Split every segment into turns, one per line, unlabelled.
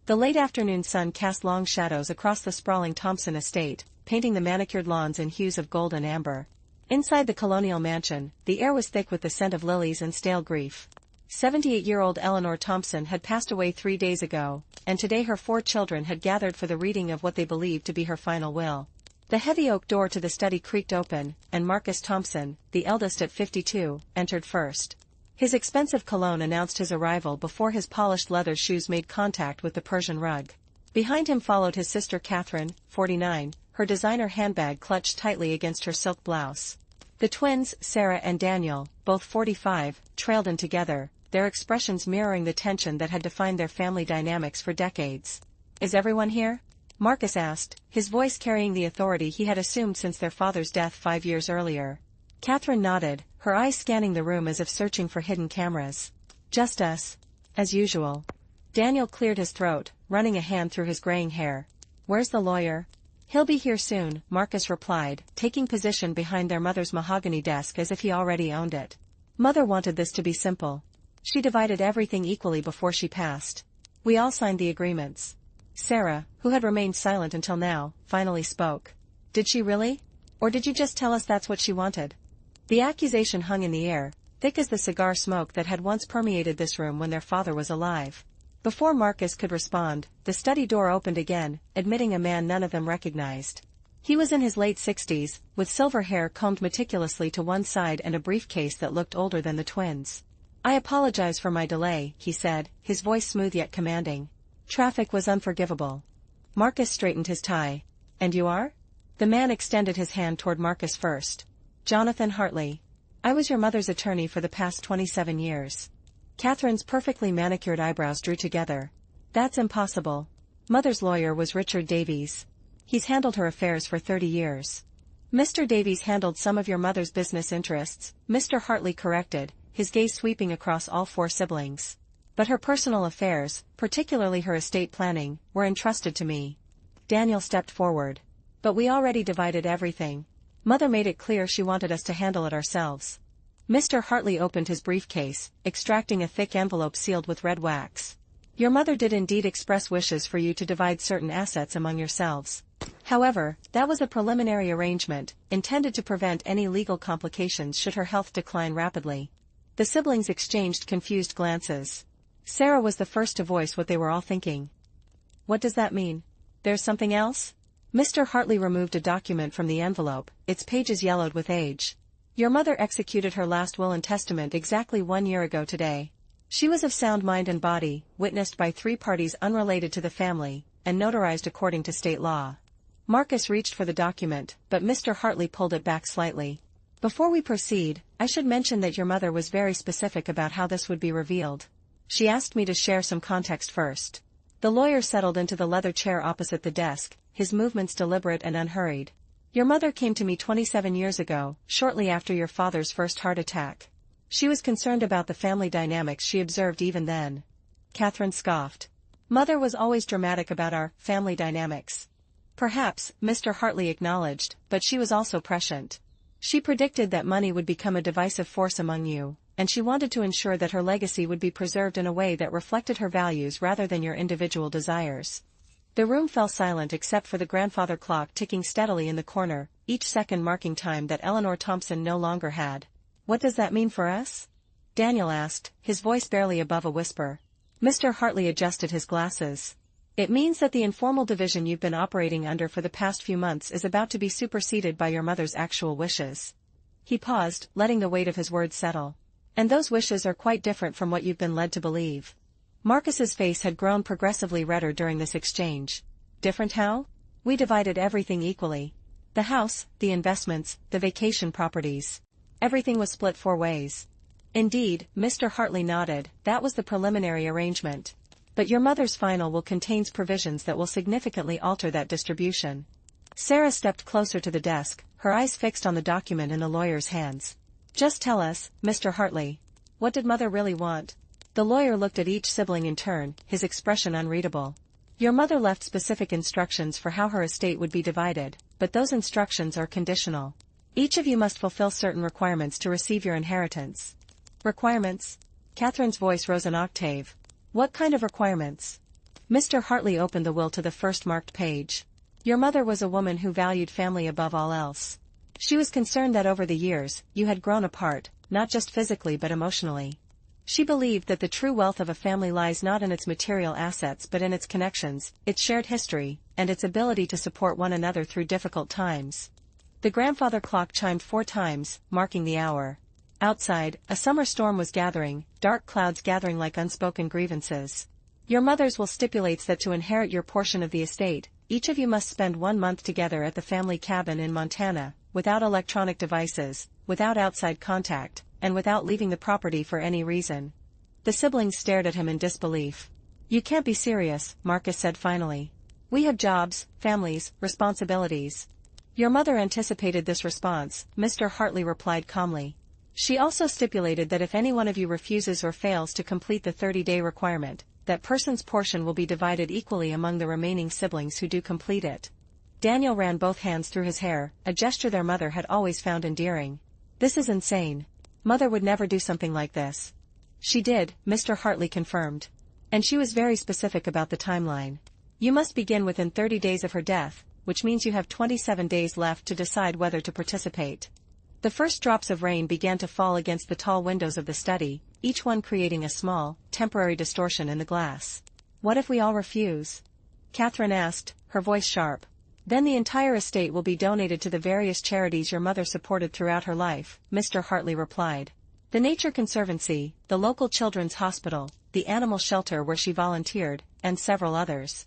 The late afternoon sun cast long shadows across the sprawling Thompson estate, painting the manicured lawns in hues of gold and amber. Inside the colonial mansion, the air was thick with the scent of lilies and stale grief. 78-year-old Eleanor Thompson had passed away 3 days ago, and today her 4 children had gathered for the reading of what they believed to be her final will. The heavy oak door to the study creaked open, and Marcus Thompson, the eldest at 52, entered first. His expensive cologne announced his arrival before his polished leather shoes made contact with the Persian rug. Behind him followed his sister Catherine, 49, her designer handbag clutched tightly against her silk blouse. The twins, Sarah and Daniel, both 45, trailed in together, their expressions mirroring the tension that had defined their family dynamics for decades. "Is everyone here?" Marcus asked, his voice carrying the authority he had assumed since their father's death 5 years earlier. Catherine nodded, her eyes scanning the room as if searching for hidden cameras. "Just us. As usual." Daniel cleared his throat, running a hand through his graying hair. "Where's the lawyer?" "He'll be here soon," Marcus replied, taking position behind their mother's mahogany desk as if he already owned it. Mother wanted this to be simple. She divided everything equally before she passed. "We all signed the agreements." Sarah, who had remained silent until now, finally spoke. "Did she really? Or did you just tell us that's what she wanted?" The accusation hung in the air, thick as the cigar smoke that had once permeated this room when their father was alive. Before Marcus could respond, the study door opened again, admitting a man none of them recognized. He was in his late 60s, with silver hair combed meticulously to one side and a briefcase that looked older than the twins. "I apologize for my delay," he said, his voice smooth yet commanding. "Traffic was unforgivable." Marcus straightened his tie. "And you are?" The man extended his hand toward Marcus first. "Jonathan Hartley. I was your mother's attorney for the past 27 years. Catherine's perfectly manicured eyebrows drew together. "That's impossible. Mother's lawyer was Richard Davies. He's handled her affairs for 30 years. "Mr. Davies handled some of your mother's business interests," Mr. Hartley corrected, his gaze sweeping across all 4 siblings. "But her personal affairs, particularly her estate planning, were entrusted to me." Daniel stepped forward. "But we already divided everything. Mother made it clear she wanted us to handle it ourselves." Mr. Hartley opened his briefcase, extracting a thick envelope sealed with red wax. "Your mother did indeed express wishes for you to divide certain assets among yourselves. However, that was a preliminary arrangement, intended to prevent any legal complications should her health decline rapidly." The siblings exchanged confused glances. Sarah was the first to voice what they were all thinking. "What does that mean? There's something else?" Mr. Hartley removed a document from the envelope, its pages yellowed with age. "Your mother executed her last will and testament exactly 1 year ago today. She was of sound mind and body, witnessed by 3 parties unrelated to the family, and notarized according to state law." Marcus reached for the document, but Mr. Hartley pulled it back slightly. "Before we proceed, I should mention that your mother was very specific about how this would be revealed. She asked me to share some context first." The lawyer settled into the leather chair opposite the desk, his movements deliberate and unhurried. "Your mother came to me 27 years ago, shortly after your father's first heart attack. She was concerned about the family dynamics she observed even then." Catherine scoffed. "Mother was always dramatic about our family dynamics." "Perhaps," Mr. Hartley acknowledged, "but she was also prescient. She predicted that money would become a divisive force among you, and she wanted to ensure that her legacy would be preserved in a way that reflected her values rather than your individual desires." The room fell silent except for the grandfather clock ticking steadily in the corner, each second marking time that Eleanor Thompson no longer had. "What does that mean for us?" Daniel asked, his voice barely above a whisper. Mr. Hartley adjusted his glasses. "It means that the informal division you've been operating under for the past few months is about to be superseded by your mother's actual wishes." He paused, letting the weight of his words settle. "And those wishes are quite different from what you've been led to believe." Marcus's face had grown progressively redder during this exchange. "Different how?" "We divided everything equally. The house, the investments, the vacation properties. Everything was split 4 ways." "Indeed," Mr. Hartley nodded, "that was the preliminary arrangement. But your mother's final will contains provisions that will significantly alter that distribution." Sarah stepped closer to the desk, her eyes fixed on the document in the lawyer's hands. "Just tell us, Mr. Hartley. What did mother really want?" The lawyer looked at each sibling in turn, his expression unreadable. "Your mother left specific instructions for how her estate would be divided, but those instructions are conditional. Each of you must fulfill certain requirements to receive your inheritance." "Requirements?" Catherine's voice rose an octave. "What kind of requirements?" Mr. Hartley opened the will to the first marked page. Your mother was a woman who valued family above all else. She was concerned that over the years, you had grown apart, not just physically but emotionally. She believed that the true wealth of a family lies not in its material assets but in its connections, its shared history, and its ability to support one another through difficult times. The grandfather clock chimed 4 times, marking the hour. Outside, a summer storm was gathering, dark clouds gathering like unspoken grievances. Your mother's will stipulates that to inherit your portion of the estate, each of you must spend 1 month together at the family cabin in Montana, without electronic devices, without outside contact, and without leaving the property for any reason. The siblings stared at him in disbelief. You can't be serious, Marcus said finally. We have jobs, families, responsibilities. Your mother anticipated this response, Mr. Hartley replied calmly. She also stipulated that if any one of you refuses or fails to complete the 30-day requirement, that person's portion will be divided equally among the remaining siblings who do complete it. Daniel ran both hands through his hair, a gesture their mother had always found endearing. This is insane. Mother would never do something like this. She did, Mr. Hartley confirmed. And she was very specific about the timeline. You must begin within 30 days of her death, which means you have 27 days left to decide whether to participate. The first drops of rain began to fall against the tall windows of the study, each one creating a small, temporary distortion in the glass. What if we all refuse? Catherine asked, her voice sharp. Then the entire estate will be donated to the various charities your mother supported throughout her life, Mr. Hartley replied. The Nature Conservancy, the local children's hospital, the animal shelter where she volunteered, and several others.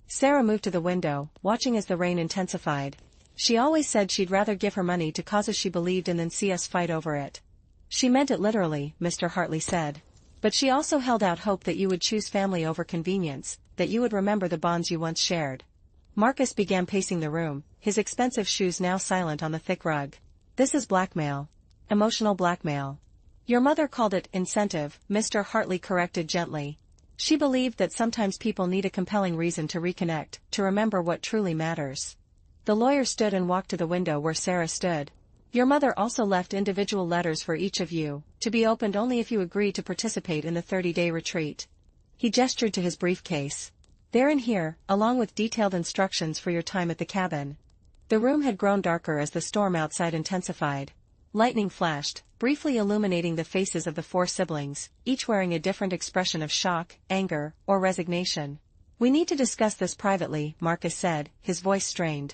Sarah moved to the window, watching as the rain intensified. She always said she'd rather give her money to causes she believed in than see us fight over it. She meant it literally, Mr. Hartley said. But she also held out hope that you would choose family over convenience, that you would remember the bonds you once shared. Marcus began pacing the room, his expensive shoes now silent on the thick rug. This is blackmail. Emotional blackmail. Your mother called it incentive, Mr. Hartley corrected gently. She believed that sometimes people need a compelling reason to reconnect, to remember what truly matters. The lawyer stood and walked to the window where Sarah stood. Your mother also left individual letters for each of you, to be opened only if you agree to participate in the 30-day retreat. He gestured to his briefcase. They're in here, along with detailed instructions for your time at the cabin. The room had grown darker as the storm outside intensified. Lightning flashed, briefly illuminating the faces of the 4 siblings, each wearing a different expression of shock, anger, or resignation. We need to discuss this privately, Marcus said, his voice strained.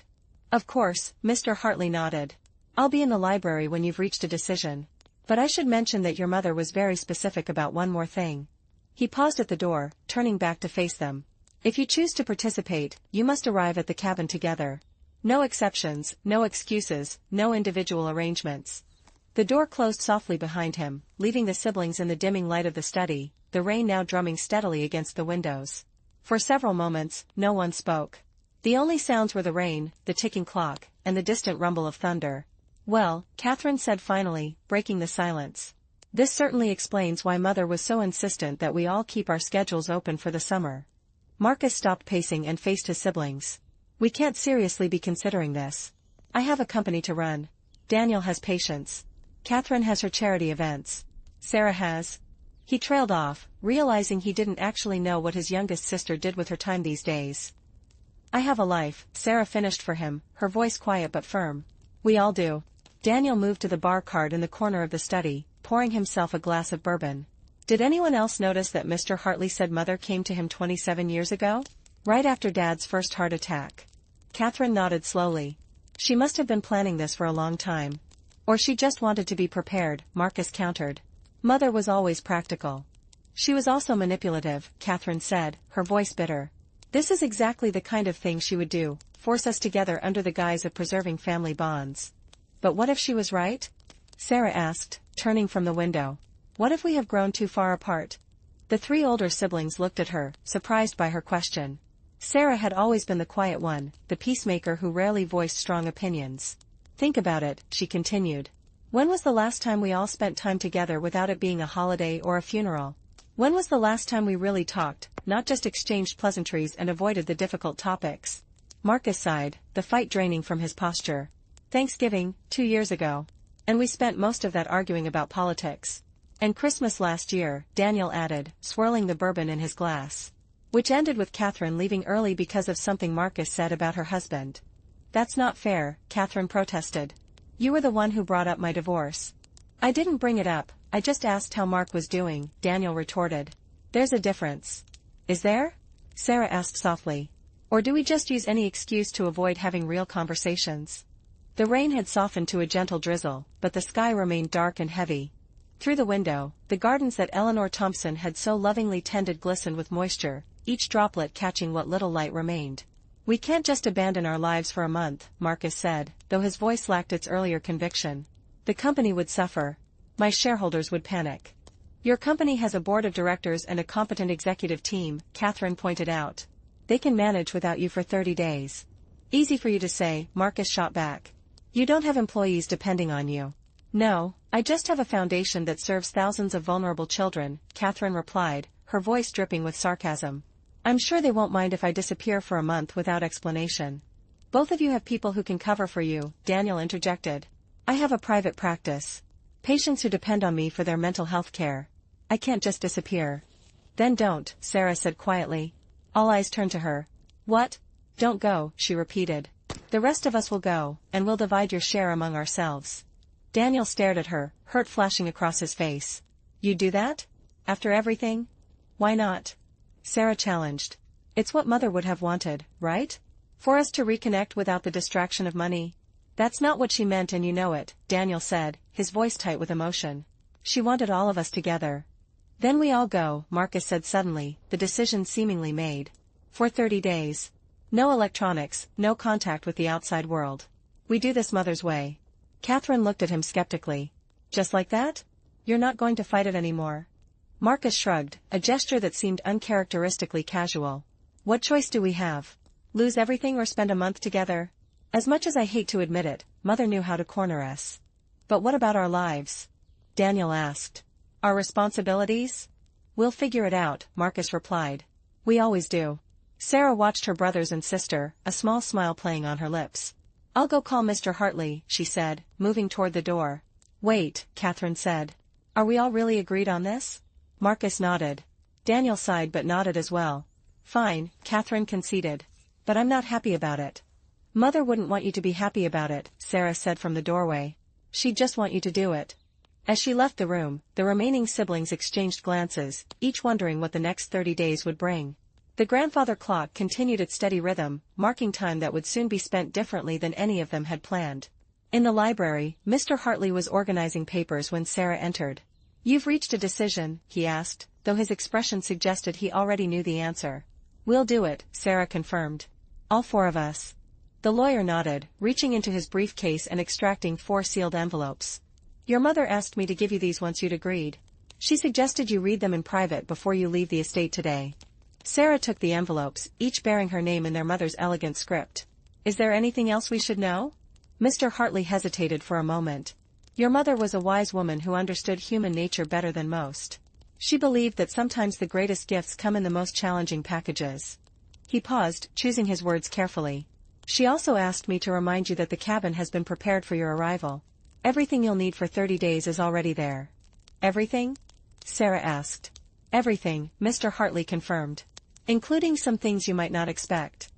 Of course, Mr. Hartley nodded. I'll be in the library when you've reached a decision. But I should mention that your mother was very specific about one more thing. He paused at the door, turning back to face them. If you choose to participate, you must arrive at the cabin together. No exceptions, no excuses, no individual arrangements. The door closed softly behind him, leaving the siblings in the dimming light of the study, the rain now drumming steadily against the windows. For several moments, no one spoke. The only sounds were the rain, the ticking clock, and the distant rumble of thunder. Well, Catherine said finally, breaking the silence. This certainly explains why Mother was so insistent that we all keep our schedules open for the summer. Marcus stopped pacing and faced his siblings. We can't seriously be considering this. I have a company to run. Daniel has patients. Catherine has her charity events. Sarah has. He trailed off, realizing he didn't actually know what his youngest sister did with her time these days. I have a life, Sarah finished for him, her voice quiet but firm. We all do. Daniel moved to the bar cart in the corner of the study, pouring himself a glass of bourbon. Did anyone else notice that Mr. Hartley said Mother came to him 27 years ago? Right after Dad's first heart attack. Catherine nodded slowly. She must have been planning this for a long time. Or she just wanted to be prepared, Marcus countered. Mother was always practical. She was also manipulative, Catherine said, her voice bitter. This is exactly the kind of thing she would do, force us together under the guise of preserving family bonds. But what if she was right? Sarah asked, turning from the window. What if we have grown too far apart? The 3 older siblings looked at her, surprised by her question. Sarah had always been the quiet one, the peacemaker who rarely voiced strong opinions. Think about it, she continued. When was the last time we all spent time together without it being a holiday or a funeral? When was the last time we really talked, not just exchanged pleasantries and avoided the difficult topics? Marcus sighed, the fight draining from his posture. Thanksgiving, 2 years ago. And we spent most of that arguing about politics. And Christmas last year, Daniel added, swirling the bourbon in his glass. which ended with Catherine leaving early because of something Marcus said about her husband. "That's not fair," Catherine protested. "You were the one who brought up my divorce." "I didn't bring it up, I just asked how Mark was doing," Daniel retorted. "There's a difference." "Is there?" Sarah asked softly. "Or do we just use any excuse to avoid having real conversations?" The rain had softened to a gentle drizzle, but the sky remained dark and heavy. Through the window, the gardens that Eleanor Thompson had so lovingly tended glistened with moisture, each droplet catching what little light remained. "We can't just abandon our lives for a month," Marcus said, though his voice lacked its earlier conviction. "The company would suffer. My shareholders would panic." "Your company has a board of directors and a competent executive team," Catherine pointed out. "They can manage without you for 30 days. "Easy for you to say," Marcus shot back. "You don't have employees depending on you." "No, I just have a foundation that serves thousands of vulnerable children," Catherine replied, her voice dripping with sarcasm. "I'm sure they won't mind if I disappear for a month without explanation." "Both of you have people who can cover for you," Daniel interjected. "I have a private practice. Patients who depend on me for their mental health care. I can't just disappear." "Then don't," Sarah said quietly. All eyes turned to her. "What? Don't go," she repeated. "The rest of us will go, and we'll divide your share among ourselves." Daniel stared at her, hurt flashing across his face. "You'd do that? After everything?" "Why not?" Sarah challenged. "It's what Mother would have wanted, right? For us to reconnect without the distraction of money." "That's not what she meant and you know it," Daniel said, his voice tight with emotion. "She wanted all of us together." "Then we all go," Marcus said suddenly, the decision seemingly made. "For 30 days. No electronics, no contact with the outside world. We do this Mother's way." Catherine looked at him skeptically. "Just like that? You're not going to fight it anymore?" Marcus shrugged, a gesture that seemed uncharacteristically casual. "What choice do we have? Lose everything or spend a month together? As much as I hate to admit it, Mother knew how to corner us." "But what about our lives?" Daniel asked. "Our responsibilities?" "We'll figure it out," Marcus replied. "We always do." Sarah watched her brothers and sister, a small smile playing on her lips. "I'll go call Mr. Hartley," she said, moving toward the door. "Wait," Catherine said. "Are we all really agreed on this?" Marcus nodded. Daniel sighed but nodded as well. "Fine," Catherine conceded. "But I'm not happy about it." "Mother wouldn't want you to be happy about it," Sarah said from the doorway. "She'd just want you to do it." As she left the room, the remaining siblings exchanged glances, each wondering what the next 30 days would bring. The grandfather clock continued its steady rhythm, marking time that would soon be spent differently than any of them had planned. In the library, Mr. Hartley was organizing papers when Sarah entered. "You've reached a decision?" he asked, though his expression suggested he already knew the answer. "We'll do it," Sarah confirmed. "All 4 of us." The lawyer nodded, reaching into his briefcase and extracting 4 sealed envelopes. "Your mother asked me to give you these once you'd agreed. She suggested you read them in private before you leave the estate today." Sarah took the envelopes, each bearing her name in their mother's elegant script. "Is there anything else we should know?" Mr. Hartley hesitated for a moment. "Your mother was a wise woman who understood human nature better than most. She believed that sometimes the greatest gifts come in the most challenging packages." He paused, choosing his words carefully. "She also asked me to remind you that the cabin has been prepared for your arrival. Everything you'll need for 30 days is already there." "Everything?" Sarah asked. "Everything," Mr. Hartley confirmed. "Including some things you might not expect."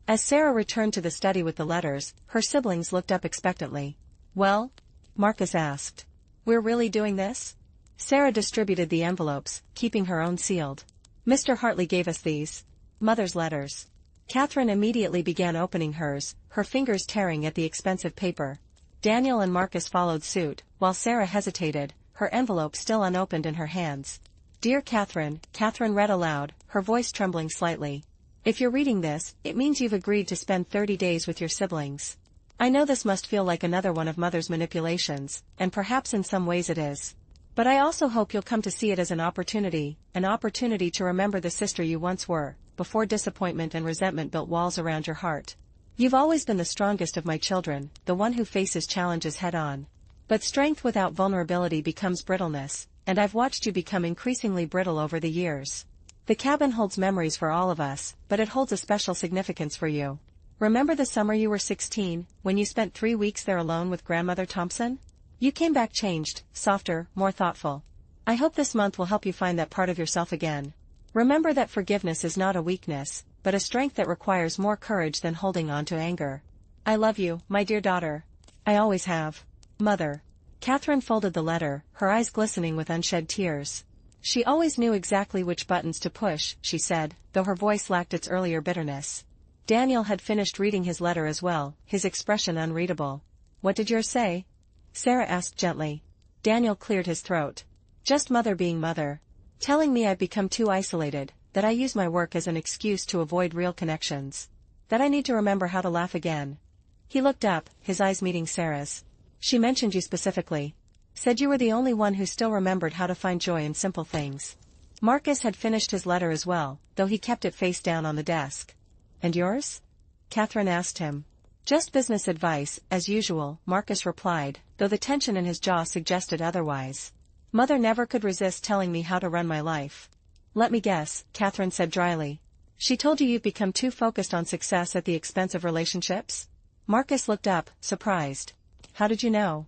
As Sarah returned to the study with the letters, her siblings looked up expectantly. "Well?" Marcus asked. "We're really doing this?" Sarah distributed the envelopes, keeping her own sealed. "Mr. Hartley gave us these. Mother's letters." Catherine immediately began opening hers, her fingers tearing at the expensive paper. Daniel and Marcus followed suit, while Sarah hesitated, her envelope still unopened in her hands. "Dear Catherine," Catherine read aloud, her voice trembling slightly. "If you're reading this, it means you've agreed to spend 30 days with your siblings. I know this must feel like another one of Mother's manipulations, and perhaps in some ways it is. But I also hope you'll come to see it as an opportunity to remember the sister you once were, before disappointment and resentment built walls around your heart. You've always been the strongest of my children, the one who faces challenges head-on. But strength without vulnerability becomes brittleness, and I've watched you become increasingly brittle over the years. The cabin holds memories for all of us, but it holds a special significance for you. Remember the summer you were 16, when you spent 3 weeks there alone with Grandmother Thompson? You came back changed, softer, more thoughtful. I hope this month will help you find that part of yourself again. Remember that forgiveness is not a weakness, but a strength that requires more courage than holding on to anger. I love you, my dear daughter. I always have. Mother. Catherine folded the letter, her eyes glistening with unshed tears. She always knew exactly which buttons to push, she said, though her voice lacked its earlier bitterness. Daniel had finished reading his letter as well, his expression unreadable. What did yours say? Sarah asked gently. Daniel cleared his throat. Just mother being mother. Telling me I've become too isolated, that I use my work as an excuse to avoid real connections. That I need to remember how to laugh again. He looked up, his eyes meeting Sarah's. She mentioned you specifically. Said you were the only one who still remembered how to find joy in simple things. Marcus had finished his letter as well, though he kept it face down on the desk. And yours? Catherine asked him. Just business advice, as usual, Marcus replied, though the tension in his jaw suggested otherwise. Mother never could resist telling me how to run my life. Let me guess, Catherine said dryly. She told you you've become too focused on success at the expense of relationships? Marcus looked up, surprised. How did you know?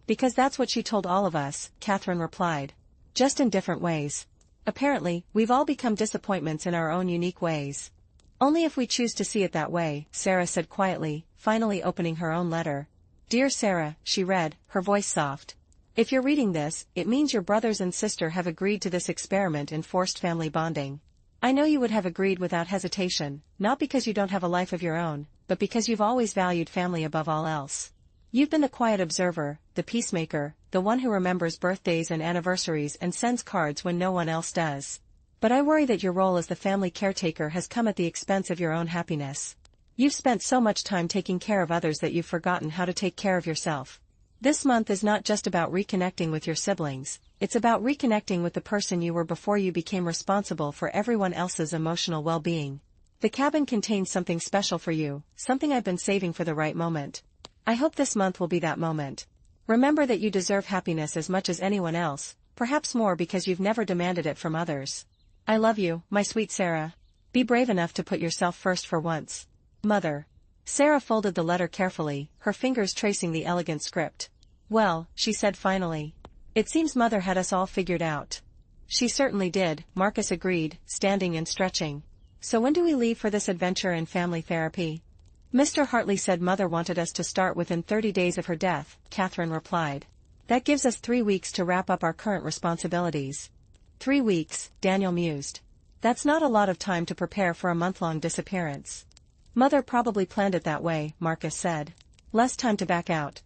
Because that's what she told all of us, Catherine replied. Just in different ways. Apparently, we've all become disappointments in our own unique ways. Only if we choose to see it that way, Sarah said quietly, finally opening her own letter. Dear Sarah, she read, her voice soft. If you're reading this, it means your brothers and sister have agreed to this experiment in forced family bonding. I know you would have agreed without hesitation, not because you don't have a life of your own, but because you've always valued family above all else. You've been the quiet observer, the peacemaker, the one who remembers birthdays and anniversaries and sends cards when no one else does. But I worry that your role as the family caretaker has come at the expense of your own happiness. You've spent so much time taking care of others that you've forgotten how to take care of yourself. This month is not just about reconnecting with your siblings, it's about reconnecting with the person you were before you became responsible for everyone else's emotional well-being. The cabin contains something special for you, something I've been saving for the right moment. I hope this month will be that moment. Remember that you deserve happiness as much as anyone else, perhaps more because you've never demanded it from others. I love you, my sweet Sarah. Be brave enough to put yourself first for once. Mother. Sarah folded the letter carefully, her fingers tracing the elegant script. Well, she said finally. It seems Mother had us all figured out. She certainly did, Marcus agreed, standing and stretching. So when do we leave for this adventure in family therapy? Mr. Hartley said Mother wanted us to start within 30 days of her death, Catherine replied. That gives us 3 weeks to wrap up our current responsibilities. 3 weeks, Daniel mused. That's not a lot of time to prepare for a month-long disappearance. Mother probably planned it that way, Marcus said. Less time to back out.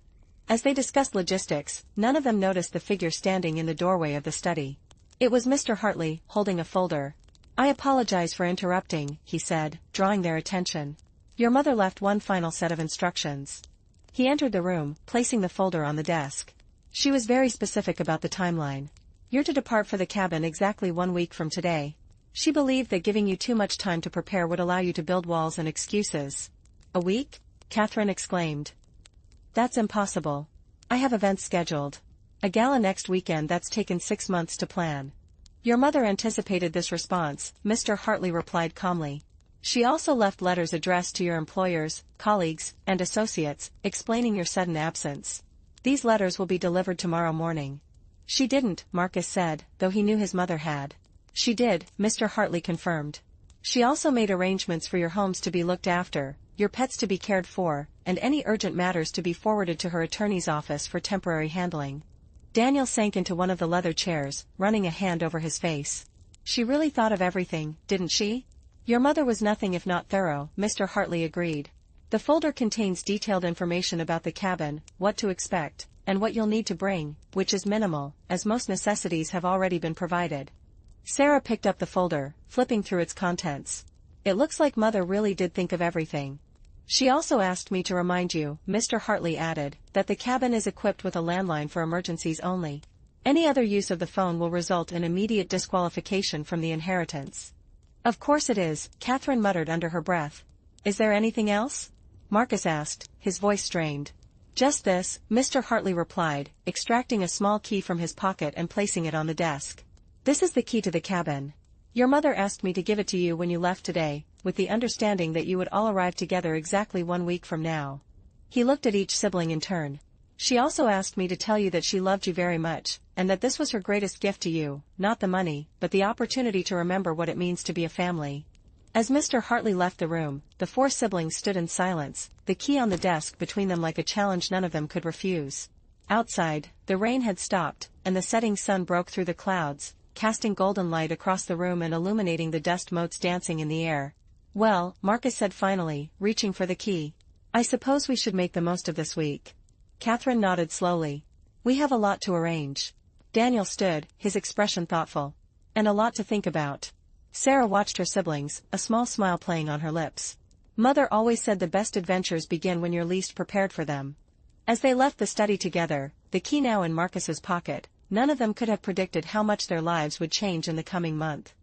As they discussed logistics, none of them noticed the figure standing in the doorway of the study. It was Mr. Hartley, holding a folder. I apologize for interrupting, he said, drawing their attention. Your mother left one final set of instructions. He entered the room, placing the folder on the desk. She was very specific about the timeline. You're to depart for the cabin exactly 1 week from today. She believed that giving you too much time to prepare would allow you to build walls and excuses. A week? Catherine exclaimed. That's impossible. I have events scheduled. A gala next weekend that's taken 6 months to plan. Your mother anticipated this response, Mr. Hartley replied calmly. She also left letters addressed to your employers, colleagues, and associates, explaining your sudden absence. These letters will be delivered tomorrow morning. She didn't, Marcus said, though he knew his mother had. She did, Mr. Hartley confirmed. She also made arrangements for your homes to be looked after, your pets to be cared for, and any urgent matters to be forwarded to her attorney's office for temporary handling. Daniel sank into one of the leather chairs, running a hand over his face. She really thought of everything, didn't she? Your mother was nothing if not thorough, Mr. Hartley agreed. The folder contains detailed information about the cabin, what to expect, and what you'll need to bring, which is minimal, as most necessities have already been provided. Sarah picked up the folder, flipping through its contents. It looks like Mother really did think of everything. She also asked me to remind you, Mr. Hartley added, that the cabin is equipped with a landline for emergencies only. Any other use of the phone will result in immediate disqualification from the inheritance. Of course it is, Catherine muttered under her breath. Is there anything else? Marcus asked, his voice strained. Just this, Mr. Hartley replied, extracting a small key from his pocket and placing it on the desk. This is the key to the cabin. Your mother asked me to give it to you when you left today, with the understanding that you would all arrive together exactly 1 week from now. He looked at each sibling in turn. She also asked me to tell you that she loved you very much, and that this was her greatest gift to you, not the money, but the opportunity to remember what it means to be a family. As Mr. Hartley left the room, the four siblings stood in silence, the key on the desk between them like a challenge none of them could refuse. Outside, the rain had stopped, and the setting sun broke through the clouds, casting golden light across the room and illuminating the dust motes dancing in the air. "Well," Marcus said finally, reaching for the key. "I suppose we should make the most of this week." Catherine nodded slowly. "We have a lot to arrange." Daniel stood, his expression thoughtful. "And a lot to think about." Sarah watched her siblings, a small smile playing on her lips. "Mother always said the best adventures begin when you're least prepared for them." As they left the study together, the key now in Marcus's pocket, none of them could have predicted how much their lives would change in the coming month.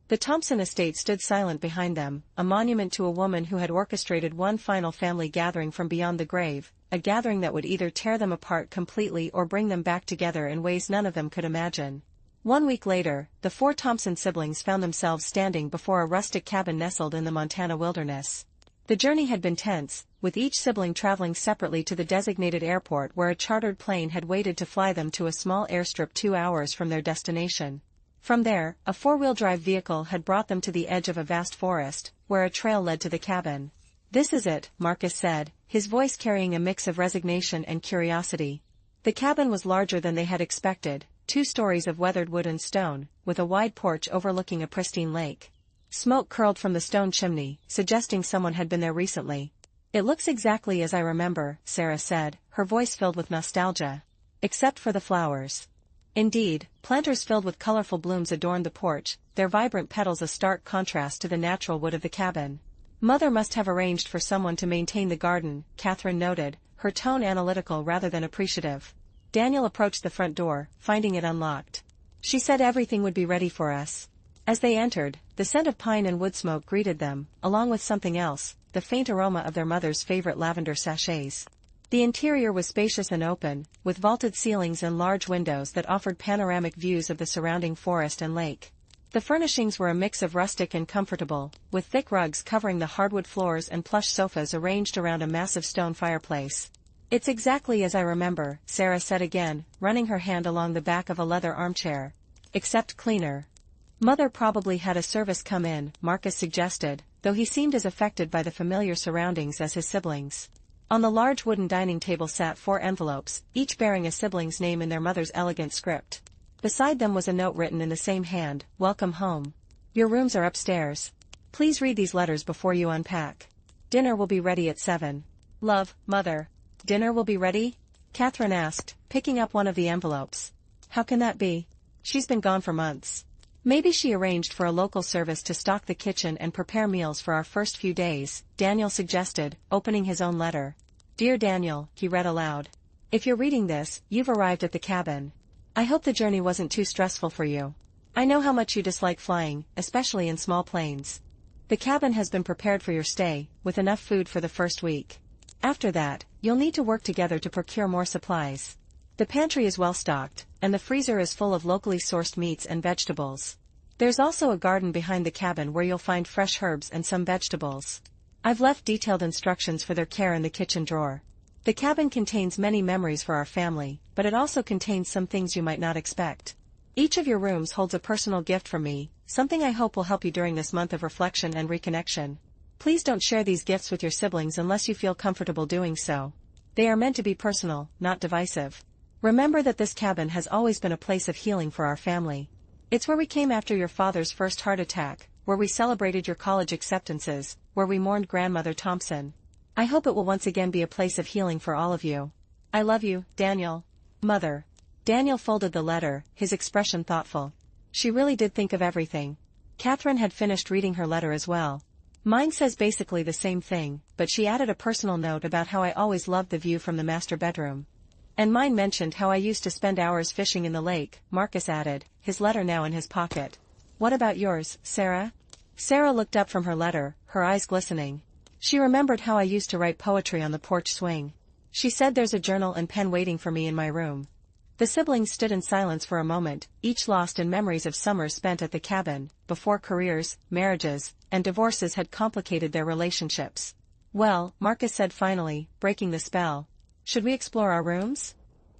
The Thompson estate stood silent behind them, a monument to a woman who had orchestrated one final family gathering from beyond the grave, a gathering that would either tear them apart completely or bring them back together in ways none of them could imagine. 1 week later, the four Thompson siblings found themselves standing before a rustic cabin nestled in the Montana wilderness. The journey had been tense, with each sibling traveling separately to the designated airport where a chartered plane had waited to fly them to a small airstrip 2 hours from their destination. From there, a four-wheel-drive vehicle had brought them to the edge of a vast forest, where a trail led to the cabin. "This is it," Marcus said, his voice carrying a mix of resignation and curiosity. The cabin was larger than they had expected, 2 stories of weathered wood and stone, with a wide porch overlooking a pristine lake. Smoke curled from the stone chimney, suggesting someone had been there recently. "It looks exactly as I remember," Sarah said, her voice filled with nostalgia. "Except for the flowers." Indeed, planters filled with colorful blooms adorned the porch, their vibrant petals a stark contrast to the natural wood of the cabin. "Mother must have arranged for someone to maintain the garden," Catherine noted, her tone analytical rather than appreciative. Daniel approached the front door, finding it unlocked. "She said everything would be ready for us." As they entered, the scent of pine and wood smoke greeted them, along with something else, the faint aroma of their mother's favorite lavender sachets. The interior was spacious and open, with vaulted ceilings and large windows that offered panoramic views of the surrounding forest and lake. The furnishings were a mix of rustic and comfortable, with thick rugs covering the hardwood floors and plush sofas arranged around a massive stone fireplace. "It's exactly as I remember," Sarah said again, running her hand along the back of a leather armchair. "Except cleaner." "Mother probably had a service come in," Marcus suggested, though he seemed as affected by the familiar surroundings as his siblings. On the large wooden dining table sat 4 envelopes, each bearing a sibling's name in their mother's elegant script. Beside them was a note written in the same hand, "Welcome home. Your rooms are upstairs. Please read these letters before you unpack. Dinner will be ready at 7. Love, Mother." "Dinner will be ready?" Catherine asked, picking up one of the envelopes. "How can that be? She's been gone for months." "Maybe she arranged for a local service to stock the kitchen and prepare meals for our first few days," Daniel suggested, opening his own letter. "Dear Daniel," he read aloud. "If you're reading this, you've arrived at the cabin. I hope the journey wasn't too stressful for you. I know how much you dislike flying, especially in small planes. The cabin has been prepared for your stay, with enough food for the first week. After that, you'll need to work together to procure more supplies. The pantry is well stocked, and the freezer is full of locally sourced meats and vegetables. There's also a garden behind the cabin where you'll find fresh herbs and some vegetables. I've left detailed instructions for their care in the kitchen drawer. The cabin contains many memories for our family, but it also contains some things you might not expect. Each of your rooms holds a personal gift from me, something I hope will help you during this month of reflection and reconnection. Please don't share these gifts with your siblings unless you feel comfortable doing so. They are meant to be personal, not divisive. Remember that this cabin has always been a place of healing for our family. It's where we came after your father's first heart attack, where we celebrated your college acceptances, where we mourned Grandmother Thompson. I hope it will once again be a place of healing for all of you. I love you, Daniel. Mother." Daniel folded the letter, his expression thoughtful. She really did think of everything. Catherine had finished reading her letter as well. "Mine says basically the same thing, but she added a personal note about how I always loved the view from the master bedroom. And mine mentioned how I used to spend hours fishing in the lake," Marcus added, his letter now in his pocket. "What about yours, Sarah?" Sarah looked up from her letter, her eyes glistening. She remembered how I used to write poetry on the porch swing. She said there's a journal and pen waiting for me in my room. The siblings stood in silence for a moment, each lost in memories of summers spent at the cabin, before careers, marriages, and divorces had complicated their relationships. "Well," Marcus said finally, breaking the spell. "Should we explore our rooms?"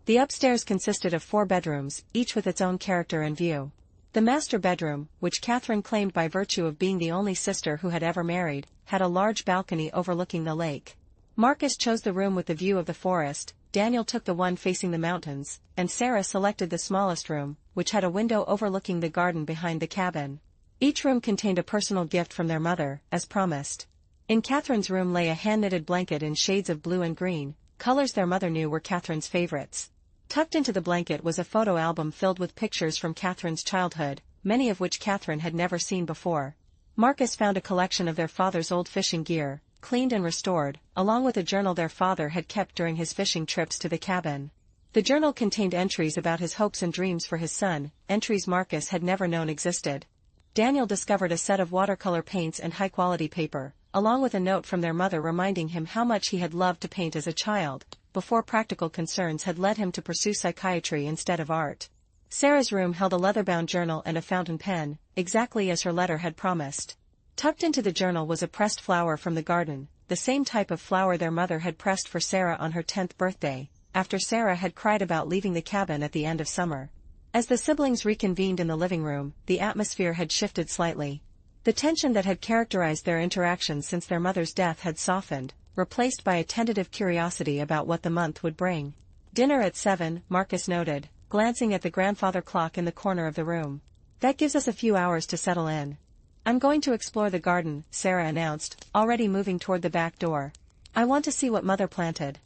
The upstairs consisted of 4 bedrooms, each with its own character and view. The master bedroom, which Catherine claimed by virtue of being the only sister who had ever married, had a large balcony overlooking the lake. Marcus chose the room with the view of the forest, Daniel took the one facing the mountains, and Sarah selected the smallest room, which had a window overlooking the garden behind the cabin. Each room contained a personal gift from their mother, as promised. In Catherine's room lay a hand-knitted blanket in shades of blue and green, colors their mother knew were Catherine's favorites. Tucked into the blanket was a photo album filled with pictures from Catherine's childhood, many of which Catherine had never seen before. Marcus found a collection of their father's old fishing gear, cleaned and restored, along with a journal their father had kept during his fishing trips to the cabin. The journal contained entries about his hopes and dreams for his son, entries Marcus had never known existed. Daniel discovered a set of watercolor paints and high-quality paper, along with a note from their mother reminding him how much he had loved to paint as a child, before practical concerns had led him to pursue psychiatry instead of art. Sarah's room held a leather-bound journal and a fountain pen, exactly as her letter had promised. Tucked into the journal was a pressed flower from the garden, the same type of flower their mother had pressed for Sarah on her 10th birthday, after Sarah had cried about leaving the cabin at the end of summer. As the siblings reconvened in the living room, the atmosphere had shifted slightly. The tension that had characterized their interactions since their mother's death had softened, replaced by a tentative curiosity about what the month would bring. "Dinner at 7, Marcus noted, glancing at the grandfather clock in the corner of the room. "That gives us a few hours to settle in." "I'm going to explore the garden," Sarah announced, already moving toward the back door. "I want to see what Mother planted."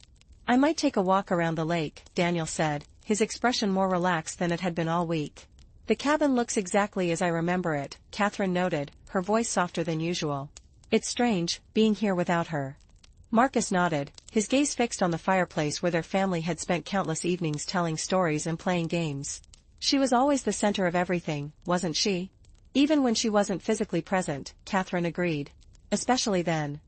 "I might take a walk around the lake," Daniel said, his expression more relaxed than it had been all week. "The cabin looks exactly as I remember it," Catherine noted, her voice softer than usual. "It's strange, being here without her." Marcus nodded, his gaze fixed on the fireplace where their family had spent countless evenings telling stories and playing games. "She was always the center of everything, wasn't she?" "Even when she wasn't physically present," Catherine agreed. "Especially then."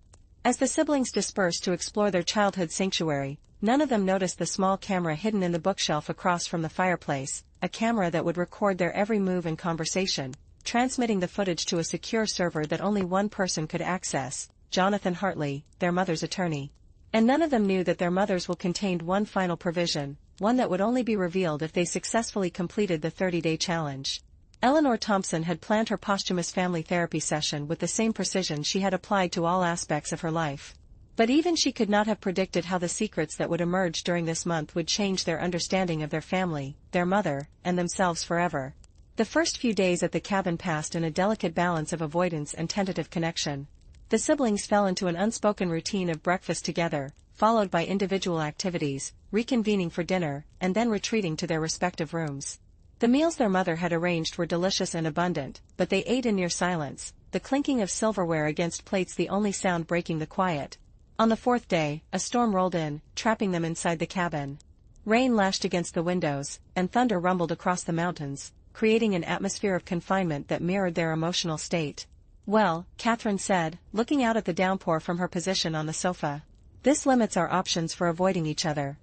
As the siblings dispersed to explore their childhood sanctuary, none of them noticed the small camera hidden in the bookshelf across from the fireplace, a camera that would record their every move and conversation, transmitting the footage to a secure server that only one person could access, Jonathan Hartley, their mother's attorney. And none of them knew that their mothers will contained one final provision, one that would only be revealed if they successfully completed the 30-day challenge. Eleanor Thompson had planned her posthumous family therapy session with the same precision she had applied to all aspects of her life. But even she could not have predicted how the secrets that would emerge during this month would change their understanding of their family, their mother, and themselves forever. The first few days at the cabin passed in a delicate balance of avoidance and tentative connection. The siblings fell into an unspoken routine of breakfast together, followed by individual activities, reconvening for dinner, and then retreating to their respective rooms. The meals their mother had arranged were delicious and abundant, but they ate in near silence, the clinking of silverware against plates the only sound breaking the quiet. On the 4th day, a storm rolled in, trapping them inside the cabin. Rain lashed against the windows, and thunder rumbled across the mountains, creating an atmosphere of confinement that mirrored their emotional state. "Well," Catherine said, looking out at the downpour from her position on the sofa. "This limits our options for avoiding each other."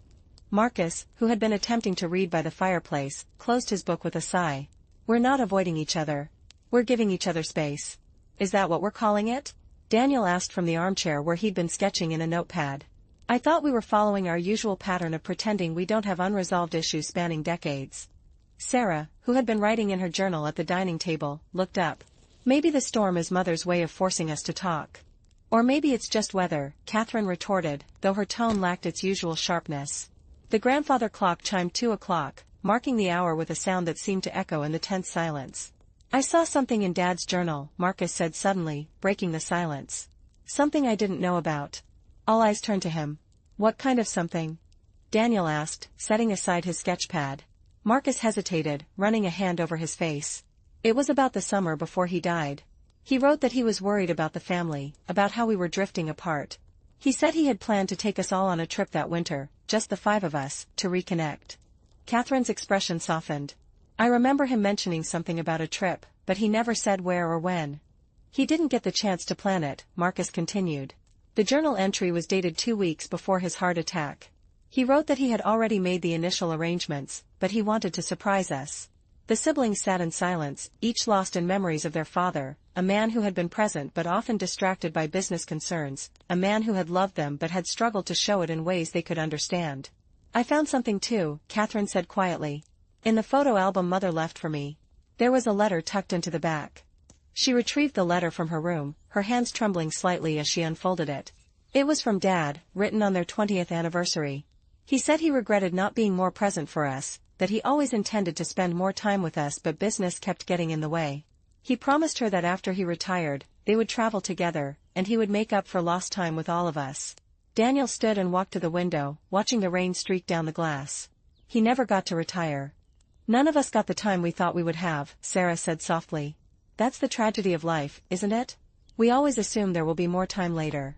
Marcus, who had been attempting to read by the fireplace, closed his book with a sigh. "We're not avoiding each other. We're giving each other space." "Is that what we're calling it?" Daniel asked from the armchair where he'd been sketching in a notepad. "I thought we were following our usual pattern of pretending we don't have unresolved issues spanning decades." Sarah, who had been writing in her journal at the dining table, looked up. "Maybe the storm is Mother's way of forcing us to talk." "Or maybe it's just weather," Catherine retorted, though her tone lacked its usual sharpness. The grandfather clock chimed 2 o'clock, marking the hour with a sound that seemed to echo in the tense silence. "I saw something in Dad's journal," Marcus said suddenly, breaking the silence. "Something I didn't know about." All eyes turned to him. "What kind of something?" Daniel asked, setting aside his sketchpad. Marcus hesitated, running a hand over his face. "It was about the summer before he died. He wrote that he was worried about the family, about how we were drifting apart. He said he had planned to take us all on a trip that winter, just the 5 of us, to reconnect." Catherine's expression softened. "I remember him mentioning something about a trip, but he never said where or when." "He didn't get the chance to plan it," Marcus continued. "The journal entry was dated 2 weeks before his heart attack. He wrote that he had already made the initial arrangements, but he wanted to surprise us." The siblings sat in silence, each lost in memories of their father, a man who had been present but often distracted by business concerns, a man who had loved them but had struggled to show it in ways they could understand. I found something too, Catherine said quietly. In the photo album Mother left for me. There was a letter tucked into the back. She retrieved the letter from her room, her hands trembling slightly as she unfolded it. It was from Dad, written on their 20th anniversary. He said he regretted not being more present for us, that he always intended to spend more time with us but business kept getting in the way. He promised her that after he retired, they would travel together, and he would make up for lost time with all of us. Daniel stood and walked to the window, watching the rain streak down the glass. He never got to retire. None of us got the time we thought we would have, Sarah said softly. That's the tragedy of life, isn't it? We always assume there will be more time later.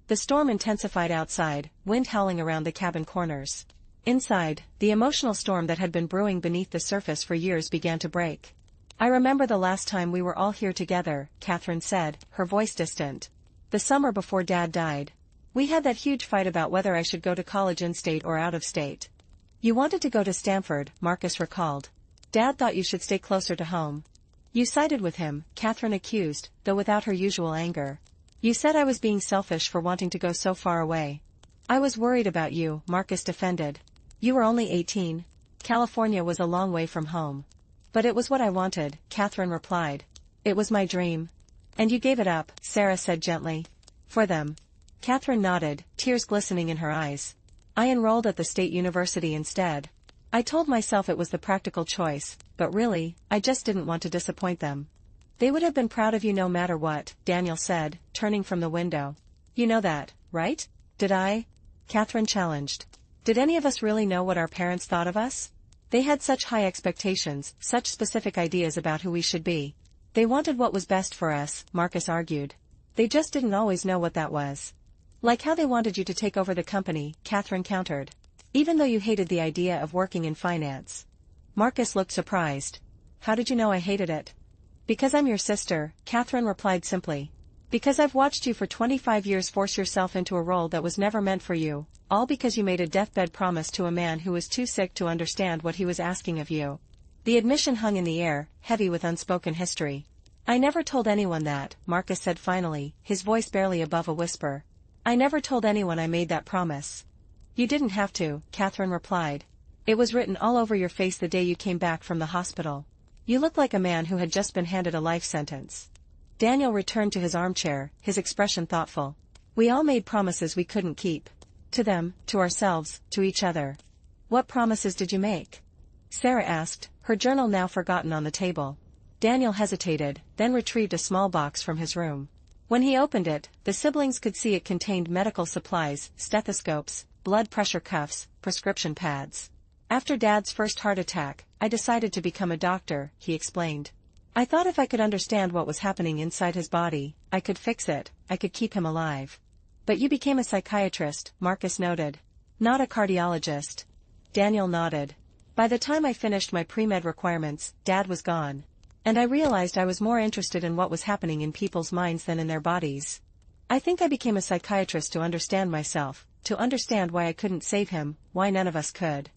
The storm intensified outside, wind howling around the cabin corners. Inside, the emotional storm that had been brewing beneath the surface for years began to break. I remember the last time we were all here together, Catherine said, her voice distant. The summer before Dad died. We had that huge fight about whether I should go to college in-state or out of state. You wanted to go to Stanford, Marcus recalled. Dad thought you should stay closer to home. You sided with him, Catherine accused, though without her usual anger. You said I was being selfish for wanting to go so far away. I was worried about you, Marcus defended. You were only 18. California was a long way from home. But it was what I wanted, Catherine replied. It was my dream. And you gave it up, Sarah said gently. For them. Catherine nodded, tears glistening in her eyes. I enrolled at the state university instead. I told myself it was the practical choice, but really, I just didn't want to disappoint them. They would have been proud of you no matter what, Daniel said, turning from the window. You know that, right? Did I? Catherine challenged. Did any of us really know what our parents thought of us? They had such high expectations, such specific ideas about who we should be. They wanted what was best for us, Marcus argued. They just didn't always know what that was. Like how they wanted you to take over the company, Catherine countered. Even though you hated the idea of working in finance. Marcus looked surprised. How did you know I hated it? Because I'm your sister, Catherine replied simply. Because I've watched you for 25 years force yourself into a role that was never meant for you, all because you made a deathbed promise to a man who was too sick to understand what he was asking of you. The admission hung in the air, heavy with unspoken history. I never told anyone that, Marcus said finally, his voice barely above a whisper. I never told anyone I made that promise. You didn't have to, Catherine replied. It was written all over your face the day you came back from the hospital. You looked like a man who had just been handed a life sentence. Daniel returned to his armchair, his expression thoughtful. We all made promises we couldn't keep. To them, to ourselves, to each other. What promises did you make? Sarah asked, her journal now forgotten on the table. Daniel hesitated, then retrieved a small box from his room. When he opened it, the siblings could see it contained medical supplies, stethoscopes, blood pressure cuffs, prescription pads. After Dad's first heart attack, I decided to become a doctor, he explained. I thought if I could understand what was happening inside his body, I could fix it, I could keep him alive. But you became a psychiatrist, Marcus noted. Not a cardiologist. Daniel nodded. By the time I finished my pre-med requirements, Dad was gone. And I realized I was more interested in what was happening in people's minds than in their bodies. I think I became a psychiatrist to understand myself, to understand why I couldn't save him, why none of us could.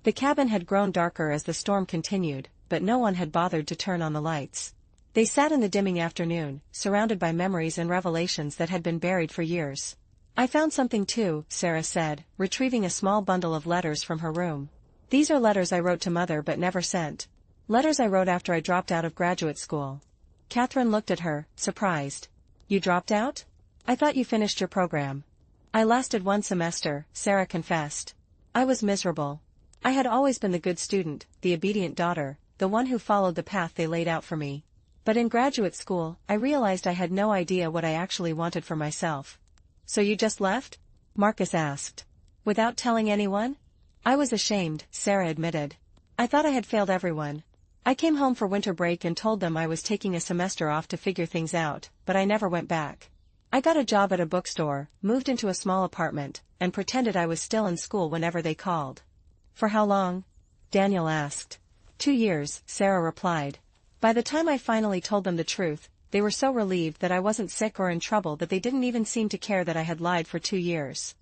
The cabin had grown darker as the storm continued, but no one had bothered to turn on the lights. They sat in the dimming afternoon, surrounded by memories and revelations that had been buried for years. I found something too, Sarah said, retrieving a small bundle of letters from her room. These are letters I wrote to Mother but never sent. Letters I wrote after I dropped out of graduate school. Catherine looked at her, surprised. You dropped out? I thought you finished your program. I lasted 1 semester, Sarah confessed. I was miserable. I had always been the good student, the obedient daughter, the one who followed the path they laid out for me. But in graduate school, I realized I had no idea what I actually wanted for myself. So you just left? Marcus asked. Without telling anyone? I was ashamed, Sarah admitted. I thought I had failed everyone. I came home for winter break and told them I was taking a semester off to figure things out, but I never went back. I got a job at a bookstore, moved into a small apartment, and pretended I was still in school whenever they called. For how long? Daniel asked. 2 years, Sarah replied. By the time I finally told them the truth, they were so relieved that I wasn't sick or in trouble that they didn't even seem to care that I had lied for 2 years.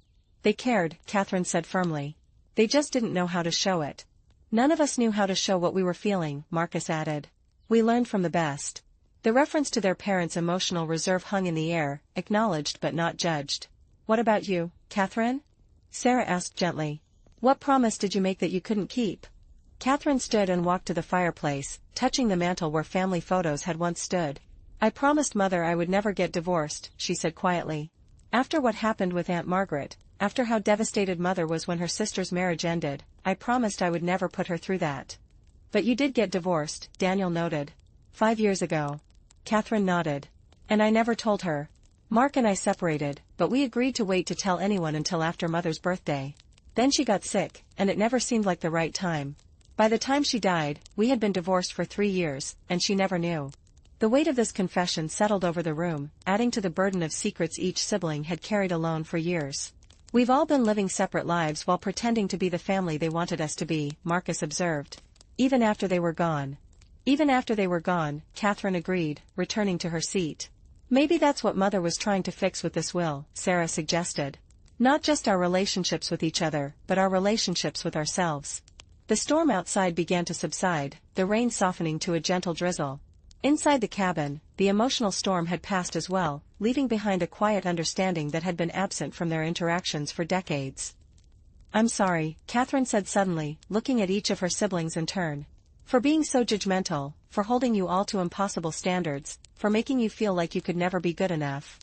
They cared, Catherine said firmly. They just didn't know how to show it. None of us knew how to show what we were feeling, Marcus added. We learned from the best. The reference to their parents' emotional reserve hung in the air, acknowledged but not judged. What about you, Catherine? Sarah asked gently. What promise did you make that you couldn't keep? Catherine stood and walked to the fireplace, touching the mantel where family photos had once stood. I promised Mother I would never get divorced, she said quietly. After what happened with Aunt Margaret, after how devastated Mother was when her sister's marriage ended, I promised I would never put her through that. But you did get divorced, Daniel noted. 5 years ago. Catherine nodded. And I never told her. Mark and I separated, but we agreed to wait to tell anyone until after Mother's birthday. Then she got sick, and it never seemed like the right time. By the time she died, we had been divorced for 3 years, and she never knew. The weight of this confession settled over the room, adding to the burden of secrets each sibling had carried alone for years. We've all been living separate lives while pretending to be the family they wanted us to be, Marcus observed. Even after they were gone. Even after they were gone, Catherine agreed, returning to her seat. Maybe that's what Mother was trying to fix with this will, Sarah suggested. Not just our relationships with each other, but our relationships with ourselves. The storm outside began to subside, the rain softening to a gentle drizzle. Inside the cabin, the emotional storm had passed as well, leaving behind a quiet understanding that had been absent from their interactions for decades. I'm sorry, Catherine said suddenly, looking at each of her siblings in turn. For being so judgmental, for holding you all to impossible standards, for making you feel like you could never be good enough.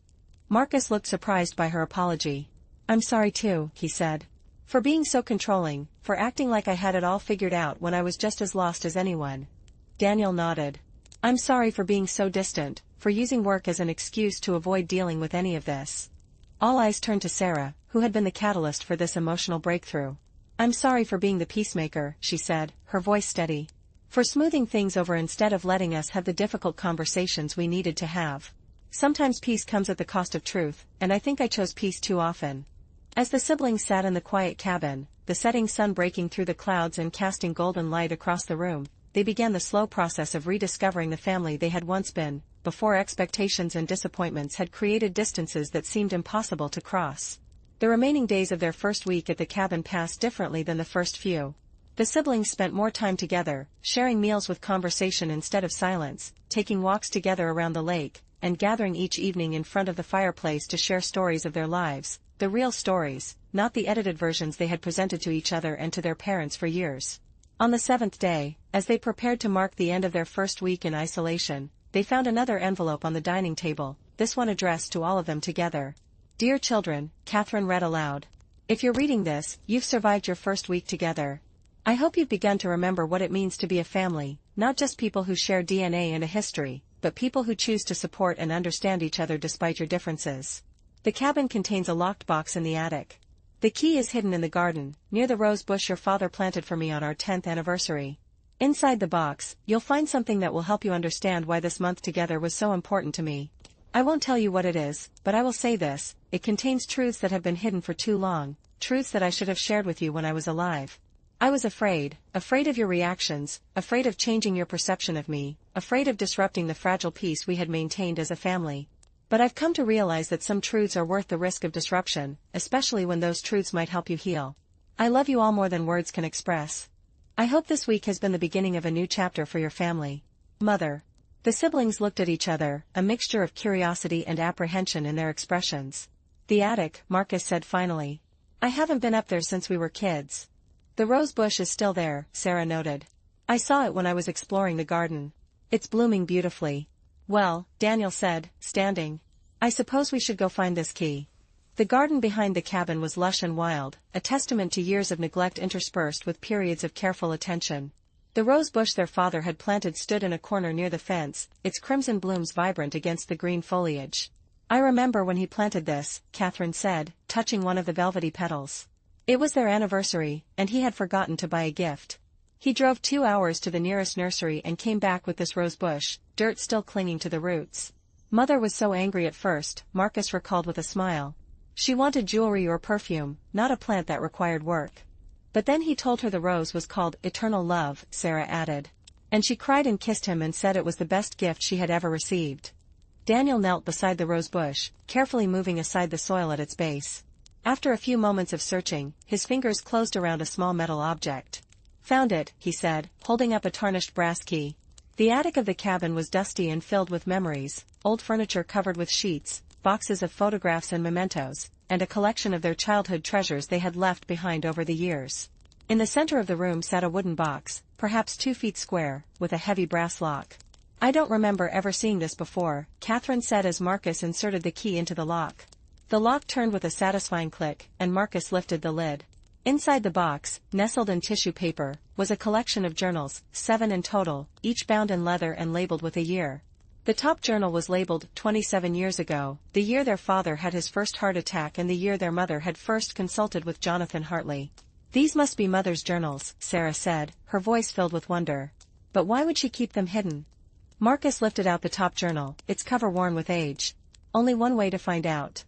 Marcus looked surprised by her apology. I'm sorry too, he said. For being so controlling, for acting like I had it all figured out when I was just as lost as anyone. Daniel nodded. I'm sorry for being so distant, for using work as an excuse to avoid dealing with any of this. All eyes turned to Sarah, who had been the catalyst for this emotional breakthrough. I'm sorry for being the peacemaker, she said, her voice steady. For smoothing things over instead of letting us have the difficult conversations we needed to have. Sometimes peace comes at the cost of truth, and I think I chose peace too often. As the siblings sat in the quiet cabin, the setting sun breaking through the clouds and casting golden light across the room, they began the slow process of rediscovering the family they had once been, before expectations and disappointments had created distances that seemed impossible to cross. The remaining days of their first week at the cabin passed differently than the first few. The siblings spent more time together, sharing meals with conversation instead of silence, taking walks together around the lake, and gathering each evening in front of the fireplace to share stories of their lives, the real stories, not the edited versions they had presented to each other and to their parents for years. On the 7th day, as they prepared to mark the end of their first week in isolation, they found another envelope on the dining table, this one addressed to all of them together. Dear children, Catherine read aloud. If you're reading this, you've survived your first week together. I hope you've begun to remember what it means to be a family, not just people who share DNA and a history, but people who choose to support and understand each other despite your differences. The cabin contains a locked box in the attic. The key is hidden in the garden, near the rose bush your father planted for me on our 10th anniversary. Inside the box, you'll find something that will help you understand why this month together was so important to me. I won't tell you what it is, but I will say this, it contains truths that have been hidden for too long, truths that I should have shared with you when I was alive. I was afraid of your reactions, afraid of changing your perception of me, afraid of disrupting the fragile peace we had maintained as a family. But I've come to realize that some truths are worth the risk of disruption, especially when those truths might help you heal. I love you all more than words can express. I hope this week has been the beginning of a new chapter for your family. Mother. The siblings looked at each other, a mixture of curiosity and apprehension in their expressions. The attic, Marcus said finally. I haven't been up there since we were kids. The rose bush is still there, Sarah noted. I saw it when I was exploring the garden. It's blooming beautifully. Well, Daniel said, standing. I suppose we should go find this key. The garden behind the cabin was lush and wild, a testament to years of neglect interspersed with periods of careful attention. The rose bush their father had planted stood in a corner near the fence, its crimson blooms vibrant against the green foliage. I remember when he planted this, Catherine said, touching one of the velvety petals. It was their anniversary, and he had forgotten to buy a gift. He drove 2 hours to the nearest nursery and came back with this rose bush, dirt still clinging to the roots. Mother was so angry at first, Marcus recalled with a smile. She wanted jewelry or perfume, not a plant that required work. But then he told her the rose was called Eternal Love, Sarah added. And she cried and kissed him and said it was the best gift she had ever received. Daniel knelt beside the rose bush, carefully moving aside the soil at its base. After a few moments of searching, his fingers closed around a small metal object. Found it, he said, holding up a tarnished brass key. The attic of the cabin was dusty and filled with memories, old furniture covered with sheets, boxes of photographs and mementos, and a collection of their childhood treasures they had left behind over the years. In the center of the room sat a wooden box, perhaps 2 feet square, with a heavy brass lock. "I don't remember ever seeing this before," Catherine said as Marcus inserted the key into the lock. The lock turned with a satisfying click, and Marcus lifted the lid. Inside the box, nestled in tissue paper, was a collection of journals, 7 in total, each bound in leather and labeled with a year. The top journal was labeled 27 years ago, the year their father had his first heart attack and the year their mother had first consulted with Jonathan Hartley. "These must be Mother's journals," Sarah said, her voice filled with wonder. "But why would she keep them hidden?" Marcus lifted out the top journal, its cover worn with age. "Only one way to find out."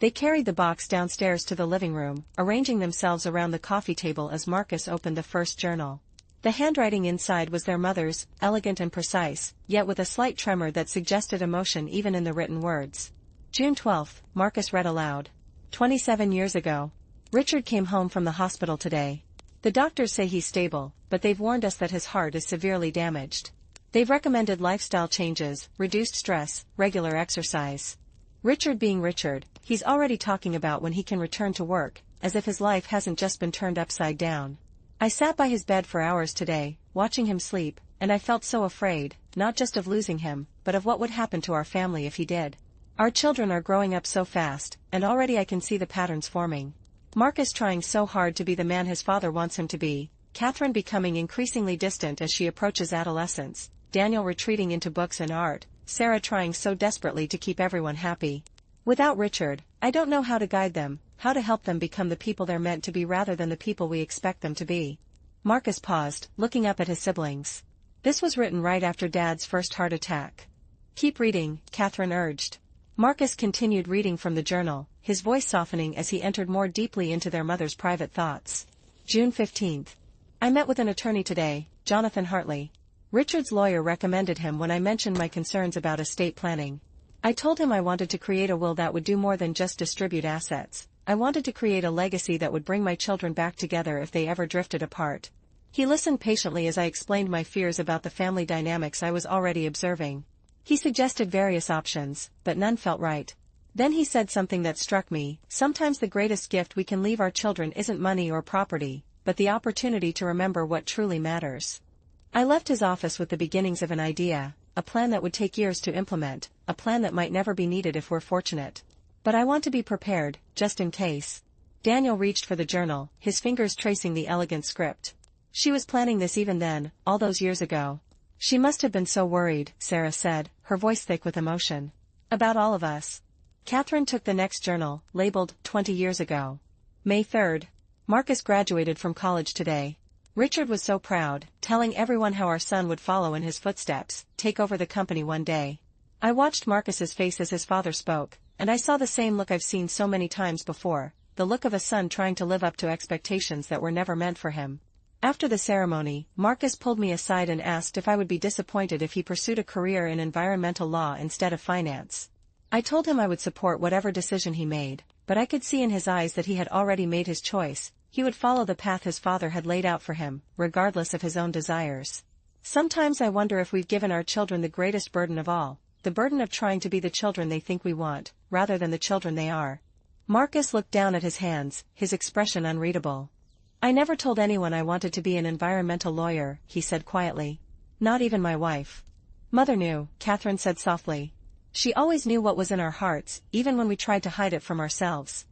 They carried the box downstairs to the living room, arranging themselves around the coffee table as Marcus opened the first journal. The handwriting inside was their mother's, elegant and precise, yet with a slight tremor that suggested emotion even in the written words. "June 12th, Marcus read aloud. 27 years ago. Richard came home from the hospital today. The doctors say he's stable, but they've warned us that his heart is severely damaged. They've recommended lifestyle changes, reduced stress, regular exercise. Richard being Richard, he's already talking about when he can return to work, as if his life hasn't just been turned upside down. I sat by his bed for hours today, watching him sleep, and I felt so afraid, not just of losing him, but of what would happen to our family if he did. Our children are growing up so fast, and already I can see the patterns forming. Marcus trying so hard to be the man his father wants him to be, Catherine becoming increasingly distant as she approaches adolescence, Daniel retreating into books and art, Sarah trying so desperately to keep everyone happy. Without Richard, I don't know how to guide them, how to help them become the people they're meant to be rather than the people we expect them to be." Marcus paused, looking up at his siblings. "This was written right after Dad's first heart attack." "Keep reading," Catherine urged. Marcus continued reading from the journal, his voice softening as he entered more deeply into their mother's private thoughts. June 15th. "I met with an attorney today, Jonathan Hartley. Richard's lawyer recommended him when I mentioned my concerns about estate planning. I told him I wanted to create a will that would do more than just distribute assets. I wanted to create a legacy that would bring my children back together if they ever drifted apart. He listened patiently as I explained my fears about the family dynamics I was already observing. He suggested various options, but none felt right. Then he said something that struck me: sometimes the greatest gift we can leave our children isn't money or property, but the opportunity to remember what truly matters. I left his office with the beginnings of an idea, a plan that would take years to implement, a plan that might never be needed if we're fortunate. But I want to be prepared, just in case." Daniel reached for the journal, his fingers tracing the elegant script. "She was planning this even then, all those years ago. She must have been so worried," Sarah said, her voice thick with emotion. "About all of us." Catherine took the next journal, labeled 20 years ago. May 3rd. "Marcus graduated from college today. Richard was so proud, telling everyone how our son would follow in his footsteps, take over the company one day. I watched Marcus's face as his father spoke, and I saw the same look I've seen so many times before, the look of a son trying to live up to expectations that were never meant for him. After the ceremony, Marcus pulled me aside and asked if I would be disappointed if he pursued a career in environmental law instead of finance. I told him I would support whatever decision he made, but I could see in his eyes that he had already made his choice. He would follow the path his father had laid out for him, regardless of his own desires. Sometimes I wonder if we've given our children the greatest burden of all, the burden of trying to be the children they think we want, rather than the children they are." Marcus looked down at his hands, his expression unreadable. "I never told anyone I wanted to be an environmental lawyer," he said quietly. "Not even my wife." "Mother knew," Catherine said softly. "She always knew what was in our hearts, even when we tried to hide it from ourselves."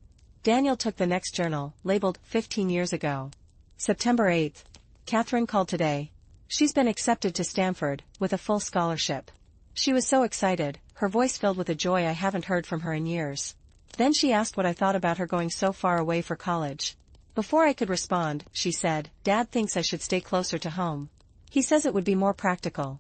Daniel took the next journal, labeled 15 years ago. September 8th. "Catherine called today. She's been accepted to Stanford, with a full scholarship. She was so excited, her voice filled with a joy I haven't heard from her in years. Then she asked what I thought about her going so far away for college. Before I could respond, she said, 'Dad thinks I should stay closer to home. He says it would be more practical.'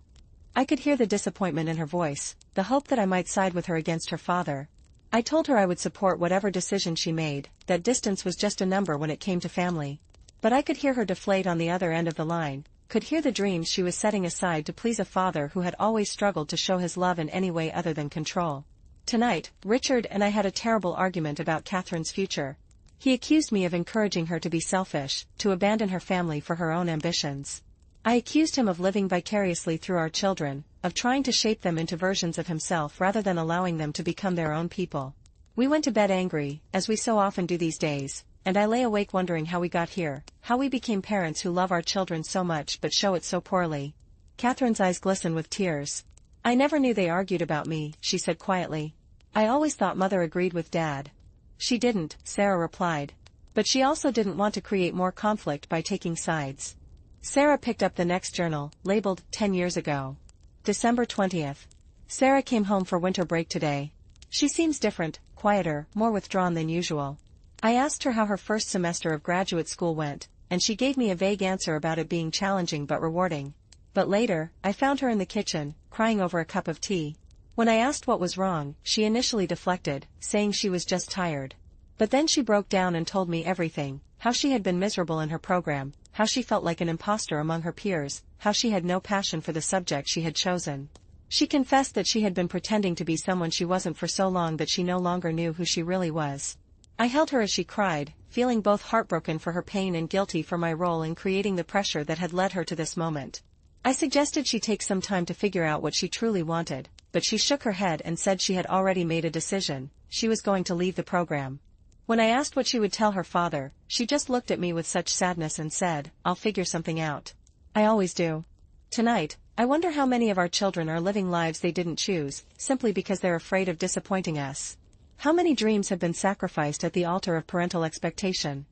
I could hear the disappointment in her voice, the hope that I might side with her against her father. I told her I would support whatever decision she made, that distance was just a number when it came to family. But I could hear her deflate on the other end of the line, could hear the dreams she was setting aside to please a father who had always struggled to show his love in any way other than control. Tonight, Richard and I had a terrible argument about Catherine's future. He accused me of encouraging her to be selfish, to abandon her family for her own ambitions. I accused him of living vicariously through our children, of trying to shape them into versions of himself rather than allowing them to become their own people. We went to bed angry, as we so often do these days, and I lay awake wondering how we got here, how we became parents who love our children so much but show it so poorly. Catherine's eyes glisten with tears. I never knew they argued about me, she said quietly. I always thought Mother agreed with Dad. She didn't, Sarah replied. But she also didn't want to create more conflict by taking sides. Sarah picked up the next journal, labeled 10 years ago. December 20th. Sarah came home for winter break today. She seems different, quieter, more withdrawn than usual. I asked her how her first semester of graduate school went, and she gave me a vague answer about it being challenging but rewarding. But later, I found her in the kitchen, crying over a cup of tea. When I asked what was wrong, she initially deflected, saying she was just tired. But then she broke down and told me everything, how she had been miserable in her program, how she felt like an imposter among her peers, how she had no passion for the subject she had chosen. She confessed that she had been pretending to be someone she wasn't for so long that she no longer knew who she really was. I held her as she cried, feeling both heartbroken for her pain and guilty for my role in creating the pressure that had led her to this moment. I suggested she take some time to figure out what she truly wanted, but she shook her head and said she had already made a decision, she was going to leave the program. When I asked what she would tell her father, she just looked at me with such sadness and said, I'll figure something out. I always do. Tonight, I wonder how many of our children are living lives they didn't choose, simply because they're afraid of disappointing us. How many dreams have been sacrificed at the altar of parental expectation?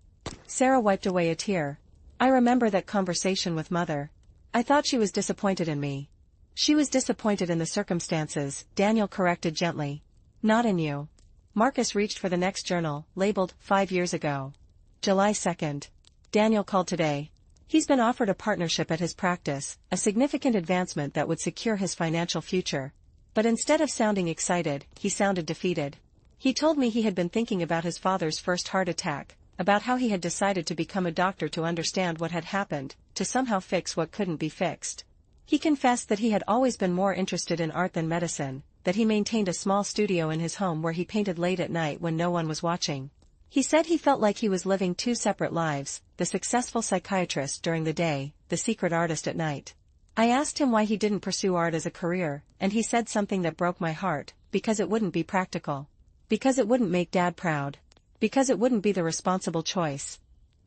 Sarah wiped away a tear. I remember that conversation with Mother. I thought she was disappointed in me. She was disappointed in the circumstances, Daniel corrected gently. Not in you. Marcus reached for the next journal, labeled 5 years ago. July 2nd. Daniel called today. He's been offered a partnership at his practice, a significant advancement that would secure his financial future. But instead of sounding excited, he sounded defeated. He told me he had been thinking about his father's first heart attack, about how he had decided to become a doctor to understand what had happened, to somehow fix what couldn't be fixed. He confessed that he had always been more interested in art than medicine, that he maintained a small studio in his home where he painted late at night when no one was watching. He said he felt like he was living 2 separate lives, the successful psychiatrist during the day, the secret artist at night. I asked him why he didn't pursue art as a career, and he said something that broke my heart, because it wouldn't be practical. Because it wouldn't make Dad proud. Because it wouldn't be the responsible choice.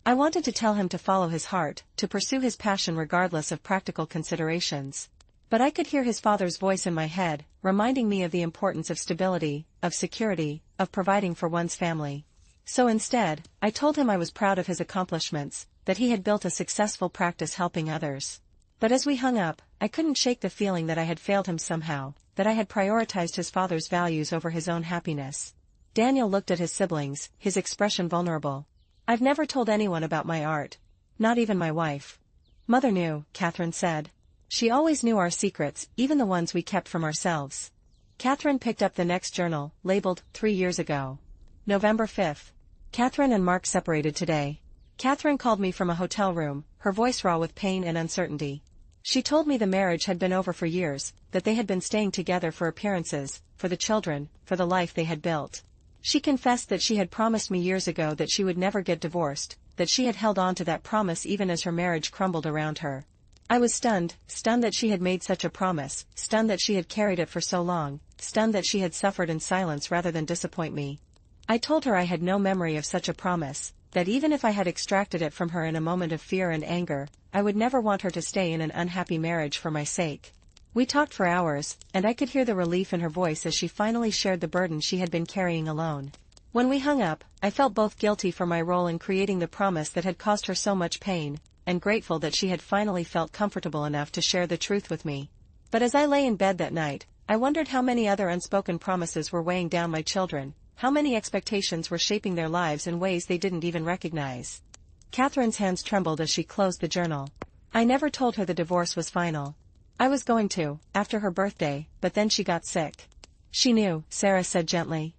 I wanted to tell him to follow his heart, to pursue his passion regardless of practical considerations. But I could hear his father's voice in my head, reminding me of the importance of stability, of security, of providing for one's family. So instead, I told him I was proud of his accomplishments, that he had built a successful practice helping others. But as we hung up, I couldn't shake the feeling that I had failed him somehow, that I had prioritized his father's values over his own happiness. Daniel looked at his siblings, his expression vulnerable. I've never told anyone about my art. Not even my wife. Mother knew, Catherine said. She always knew our secrets, even the ones we kept from ourselves. Catherine picked up the next journal, labeled 3 years ago. November 5th. Catherine and Mark separated today. Catherine called me from a hotel room, her voice raw with pain and uncertainty. She told me the marriage had been over for years, that they had been staying together for appearances, for the children, for the life they had built. She confessed that she had promised me years ago that she would never get divorced, that she had held on to that promise even as her marriage crumbled around her. I was stunned that she had made such a promise, stunned that she had carried it for so long, stunned that she had suffered in silence rather than disappoint me. I told her I had no memory of such a promise, that even if I had extracted it from her in a moment of fear and anger, I would never want her to stay in an unhappy marriage for my sake. We talked for hours, and I could hear the relief in her voice as she finally shared the burden she had been carrying alone. When we hung up, I felt both guilty for my role in creating the promise that had caused her so much pain, and grateful that she had finally felt comfortable enough to share the truth with me. But as I lay in bed that night, I wondered how many other unspoken promises were weighing down my children, how many expectations were shaping their lives in ways they didn't even recognize. Catherine's hands trembled as she closed the journal. I never told her the divorce was final. I was going to, after her birthday, but then she got sick. She knew, Sarah said gently.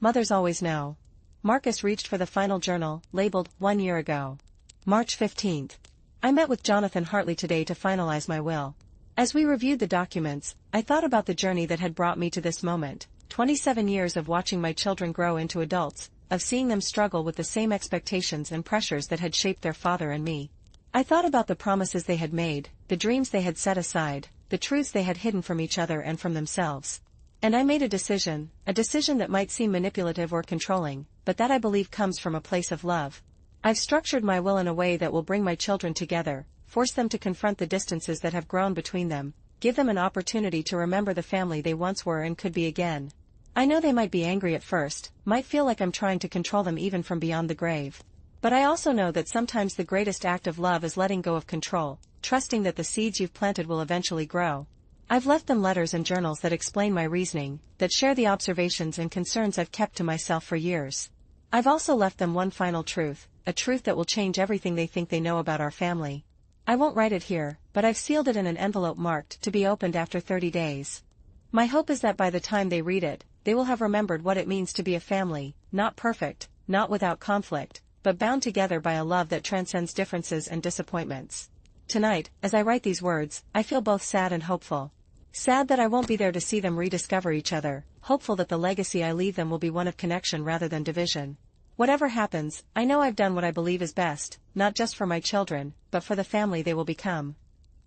Mothers always know. Marcus reached for the final journal, labeled 1 year ago. March 15th. I met with Jonathan Hartley today to finalize my will. As we reviewed the documents, I thought about the journey that had brought me to this moment, 27 years of watching my children grow into adults, of seeing them struggle with the same expectations and pressures that had shaped their father and me. I thought about the promises they had made, the dreams they had set aside, the truths they had hidden from each other and from themselves. And I made a decision that might seem manipulative or controlling, but that I believe comes from a place of love. I've structured my will in a way that will bring my children together, force them to confront the distances that have grown between them, give them an opportunity to remember the family they once were and could be again. I know they might be angry at first, might feel like I'm trying to control them even from beyond the grave. But I also know that sometimes the greatest act of love is letting go of control, trusting that the seeds you've planted will eventually grow. I've left them letters and journals that explain my reasoning, that share the observations and concerns I've kept to myself for years. I've also left them one final truth, a truth that will change everything they think they know about our family. I won't write it here, but I've sealed it in an envelope marked to be opened after 30 days. My hope is that by the time they read it, they will have remembered what it means to be a family, not perfect, not without conflict, but bound together by a love that transcends differences and disappointments. Tonight, as I write these words, I feel both sad and hopeful. Sad that I won't be there to see them rediscover each other, hopeful that the legacy I leave them will be one of connection rather than division. Whatever happens, I know I've done what I believe is best, not just for my children, but for the family they will become.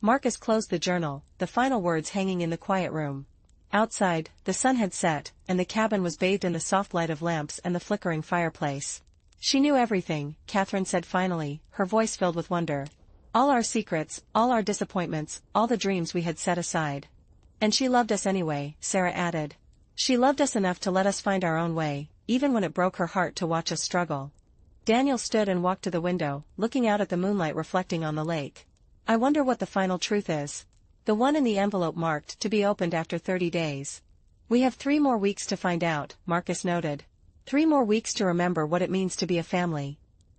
Marcus closed the journal, the final words hanging in the quiet room. Outside, the sun had set, and the cabin was bathed in the soft light of lamps and the flickering fireplace. She knew everything, Catherine said finally, her voice filled with wonder. All our secrets, all our disappointments, all the dreams we had set aside. And she loved us anyway, Sarah added. She loved us enough to let us find our own way, even when it broke her heart to watch us struggle. Daniel stood and walked to the window, looking out at the moonlight reflecting on the lake. I wonder what the final truth is. The one in the envelope marked to be opened after 30 days. We have 3 more weeks to find out, Marcus noted. 3 more weeks to remember what it means to be a family.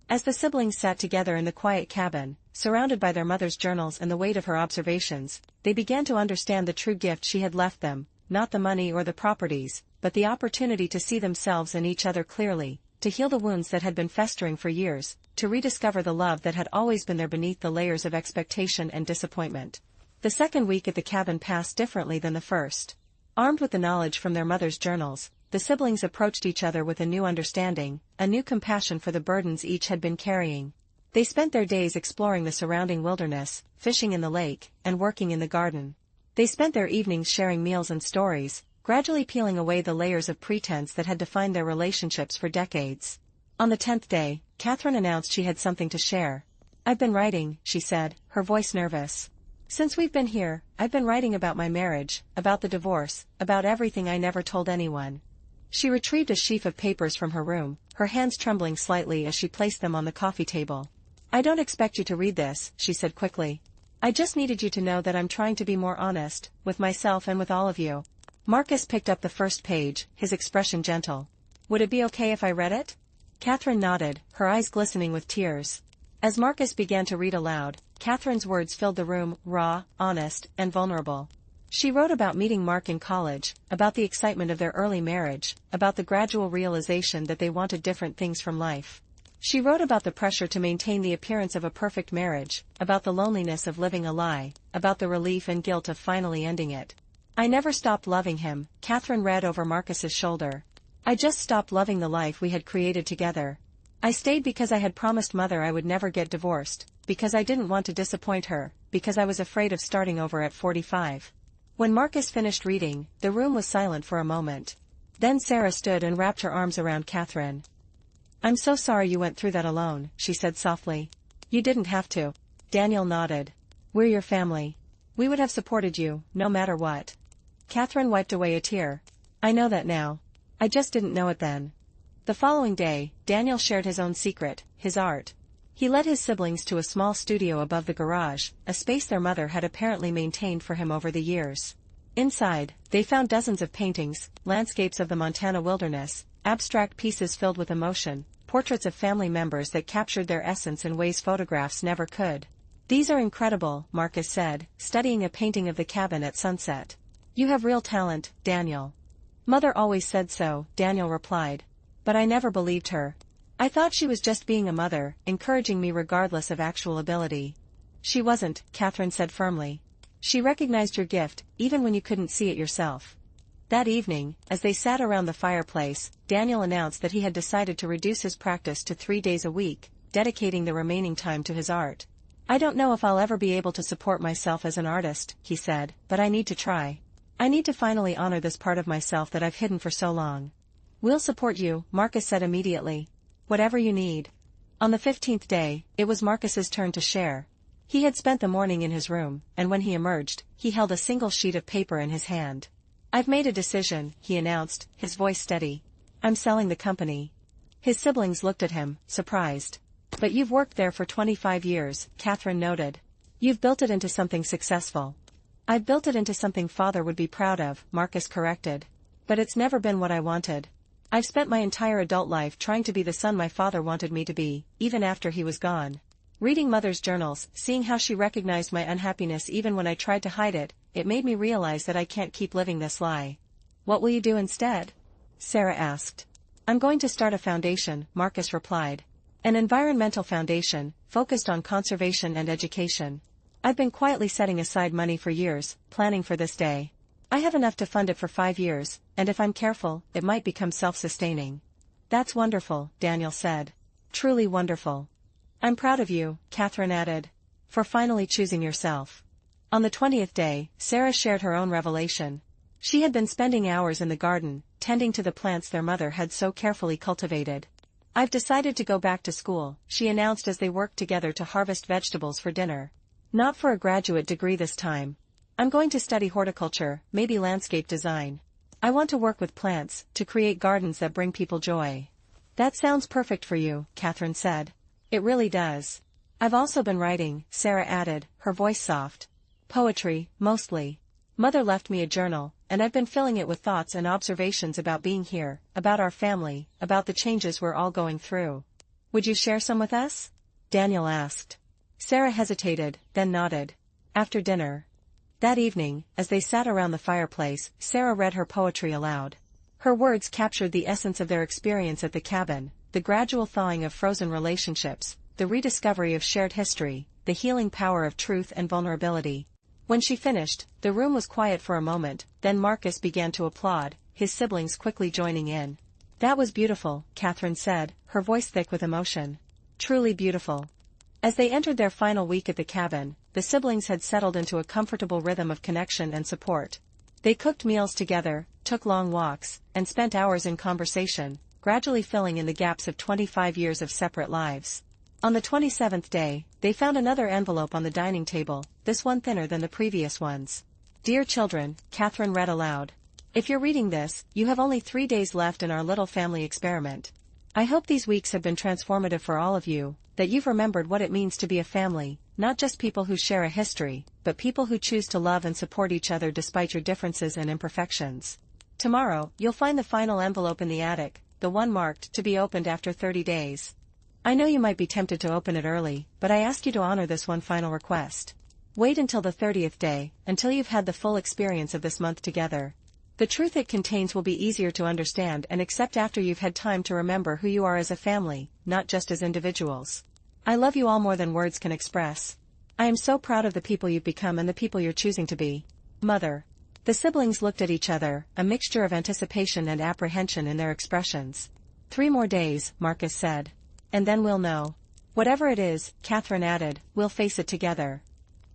As the siblings sat together in the quiet cabin, surrounded by their mother's journals and the weight of her observations, they began to understand the true gift she had left them, not the money or the properties, but the opportunity to see themselves and each other clearly, to heal the wounds that had been festering for years, to rediscover the love that had always been there beneath the layers of expectation and disappointment. The second week at the cabin passed differently than the first. Armed with the knowledge from their mother's journals, the siblings approached each other with a new understanding, a new compassion for the burdens each had been carrying. They spent their days exploring the surrounding wilderness, fishing in the lake, and working in the garden. They spent their evenings sharing meals and stories, gradually peeling away the layers of pretense that had defined their relationships for decades. On the 10th day, Catherine announced she had something to share. I've been writing, she said, her voice nervous. Since we've been here, I've been writing about my marriage, about the divorce, about everything I never told anyone. She retrieved a sheaf of papers from her room, her hands trembling slightly as she placed them on the coffee table. I don't expect you to read this, she said quickly. I just needed you to know that I'm trying to be more honest, with myself and with all of you. Marcus picked up the first page, his expression gentle. Would it be okay if I read it? Catherine nodded, her eyes glistening with tears. As Marcus began to read aloud, Catherine's words filled the room, raw, honest, and vulnerable. She wrote about meeting Mark in college, about the excitement of their early marriage, about the gradual realization that they wanted different things from life. She wrote about the pressure to maintain the appearance of a perfect marriage, about the loneliness of living a lie, about the relief and guilt of finally ending it. I never stopped loving him, Catherine read over Marcus's shoulder. I just stopped loving the life we had created together. I stayed because I had promised Mother I would never get divorced, because I didn't want to disappoint her, because I was afraid of starting over at 45. When Marcus finished reading, the room was silent for a moment. Then Sarah stood and wrapped her arms around Catherine. I'm so sorry you went through that alone, she said softly. You didn't have to. Daniel nodded. We're your family. We would have supported you, no matter what. Catherine wiped away a tear. I know that now. I just didn't know it then. The following day, Daniel shared his own secret, his art. He led his siblings to a small studio above the garage, a space their mother had apparently maintained for him over the years. Inside, they found dozens of paintings, landscapes of the Montana wilderness, abstract pieces filled with emotion, portraits of family members that captured their essence in ways photographs never could. These are incredible, Marcus said, studying a painting of the cabin at sunset. You have real talent, Daniel. Mother always said so, Daniel replied. But I never believed her. I thought she was just being a mother, encouraging me regardless of actual ability. She wasn't, Catherine said firmly. She recognized your gift, even when you couldn't see it yourself. That evening, as they sat around the fireplace, Daniel announced that he had decided to reduce his practice to 3 days a week, dedicating the remaining time to his art. I don't know if I'll ever be able to support myself as an artist, he said, but I need to try. I need to finally honor this part of myself that I've hidden for so long. We'll support you, Marcus said immediately. Whatever you need. On the 15th day, it was Marcus's turn to share. He had spent the morning in his room, and when he emerged, he held a single sheet of paper in his hand. I've made a decision, he announced, his voice steady. I'm selling the company. His siblings looked at him, surprised. But you've worked there for 25 years, Catherine noted. You've built it into something successful. I've built it into something Father would be proud of, Marcus corrected. But it's never been what I wanted. I've spent my entire adult life trying to be the son my father wanted me to be, even after he was gone. Reading Mother's journals, seeing how she recognized my unhappiness even when I tried to hide it, it made me realize that I can't keep living this lie. What will you do instead? Sarah asked. I'm going to start a foundation, Marcus replied. An environmental foundation, focused on conservation and education. I've been quietly setting aside money for years, planning for this day. I have enough to fund it for 5 years, and if I'm careful, it might become self-sustaining. That's wonderful, Daniel said. Truly wonderful. I'm proud of you, Catherine added, for finally choosing yourself. On the 20th day, Sarah shared her own revelation. She had been spending hours in the garden, tending to the plants their mother had so carefully cultivated. I've decided to go back to school, she announced as they worked together to harvest vegetables for dinner. Not for a graduate degree this time. I'm going to study horticulture, maybe landscape design. I want to work with plants, to create gardens that bring people joy. That sounds perfect for you, Catherine said. It really does. I've also been writing, Sarah added, her voice soft. Poetry, mostly. Mother left me a journal, and I've been filling it with thoughts and observations about being here, about our family, about the changes we're all going through. Would you share some with us? Daniel asked. Sarah hesitated, then nodded. After dinner. That evening, as they sat around the fireplace, Sarah read her poetry aloud. Her words captured the essence of their experience at the cabin, the gradual thawing of frozen relationships, the rediscovery of shared history, the healing power of truth and vulnerability. When she finished, the room was quiet for a moment, then Marcus began to applaud, his siblings quickly joining in. That was beautiful, Catherine said, her voice thick with emotion. Truly beautiful. As they entered their final week at the cabin, the siblings had settled into a comfortable rhythm of connection and support. They cooked meals together, took long walks, and spent hours in conversation, gradually filling in the gaps of 25 years of separate lives. On the 27th day, they found another envelope on the dining table, this one thinner than the previous ones. Dear children, Catherine read aloud. If you're reading this, you have only 3 days left in our little family experiment. I hope these weeks have been transformative for all of you, that you've remembered what it means to be a family, not just people who share a history, but people who choose to love and support each other despite your differences and imperfections. Tomorrow, you'll find the final envelope in the attic, the one marked to be opened after 30 days. I know you might be tempted to open it early, but I ask you to honor this one final request. Wait until the 30th day, until you've had the full experience of this month together. The truth it contains will be easier to understand and accept after you've had time to remember who you are as a family, not just as individuals. I love you all more than words can express. I am so proud of the people you've become and the people you're choosing to be. Mother. The siblings looked at each other, a mixture of anticipation and apprehension in their expressions. 3 more days, Marcus said. And then we'll know. Whatever it is, Catherine added, we'll face it together.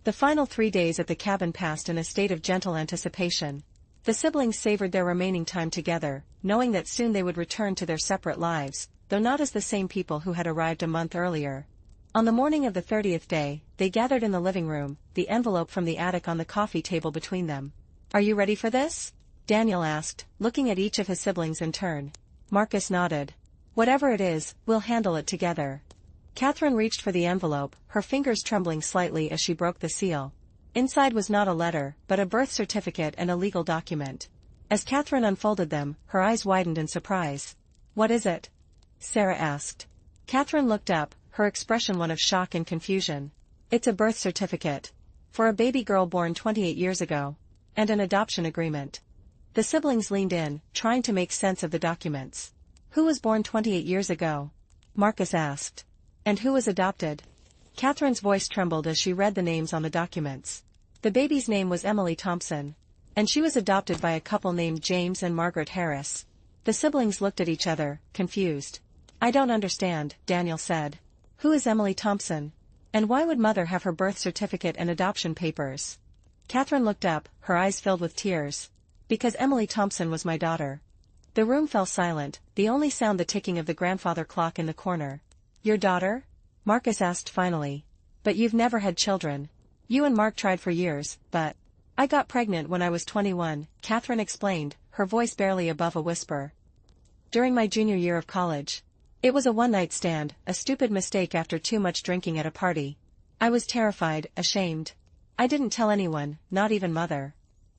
The final 3 days at the cabin passed in a state of gentle anticipation. The siblings savored their remaining time together, knowing that soon they would return to their separate lives, though not as the same people who had arrived a month earlier. On the morning of the 30th day, they gathered in the living room, the envelope from the attic on the coffee table between them. Are you ready for this? Daniel asked, looking at each of his siblings in turn. Marcus nodded. Whatever it is, we'll handle it together. Catherine reached for the envelope, her fingers trembling slightly as she broke the seal. Inside was not a letter, but a birth certificate and a legal document. As Catherine unfolded them, her eyes widened in surprise. What is it? Sarah asked. Catherine looked up, her expression one of shock and confusion. It's a birth certificate. For a baby girl born 28 years ago. And an adoption agreement. The siblings leaned in, trying to make sense of the documents. Who was born 28 years ago? Marcus asked. And who was adopted? Catherine's voice trembled as she read the names on the documents. The baby's name was Emily Thompson. And she was adopted by a couple named James and Margaret Harris. The siblings looked at each other, confused. I don't understand, Daniel said. Who is Emily Thompson? And why would Mother have her birth certificate and adoption papers? Catherine looked up, her eyes filled with tears. Because Emily Thompson was my daughter. The room fell silent, the only sound the ticking of the grandfather clock in the corner. Your daughter? Marcus asked finally. But you've never had children. You and Mark tried for years, but... I got pregnant when I was 21, Catherine explained, her voice barely above a whisper. During my junior year of college. It was a one-night stand, a stupid mistake after too much drinking at a party. I was terrified, ashamed. I didn't tell anyone, not even Mother.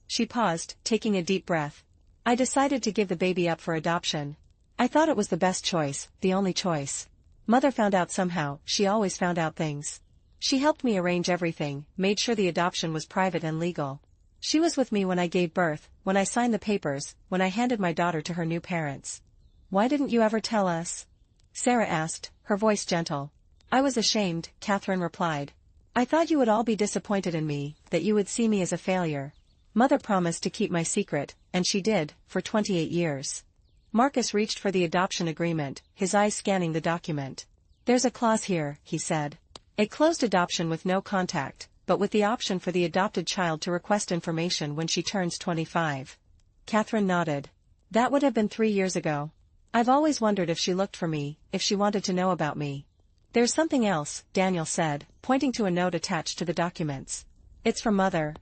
She paused, taking a deep breath. I decided to give the baby up for adoption. I thought it was the best choice, the only choice. Mother found out somehow, she always found out things. She helped me arrange everything, made sure the adoption was private and legal. She was with me when I gave birth, when I signed the papers, when I handed my daughter to her new parents. Why didn't you ever tell us? Sarah asked, her voice gentle. I was ashamed, Catherine replied. I thought you would all be disappointed in me, that you would see me as a failure. Mother promised to keep my secret, and she did, for 28 years. Marcus reached for the adoption agreement, his eyes scanning the document. There's a clause here, he said. A closed adoption with no contact, but with the option for the adopted child to request information when she turns 25. Catherine nodded. That would have been 3 years ago. I've always wondered if she looked for me, if she wanted to know about me. There's something else, Daniel said, pointing to a note attached to the documents. It's from Mother.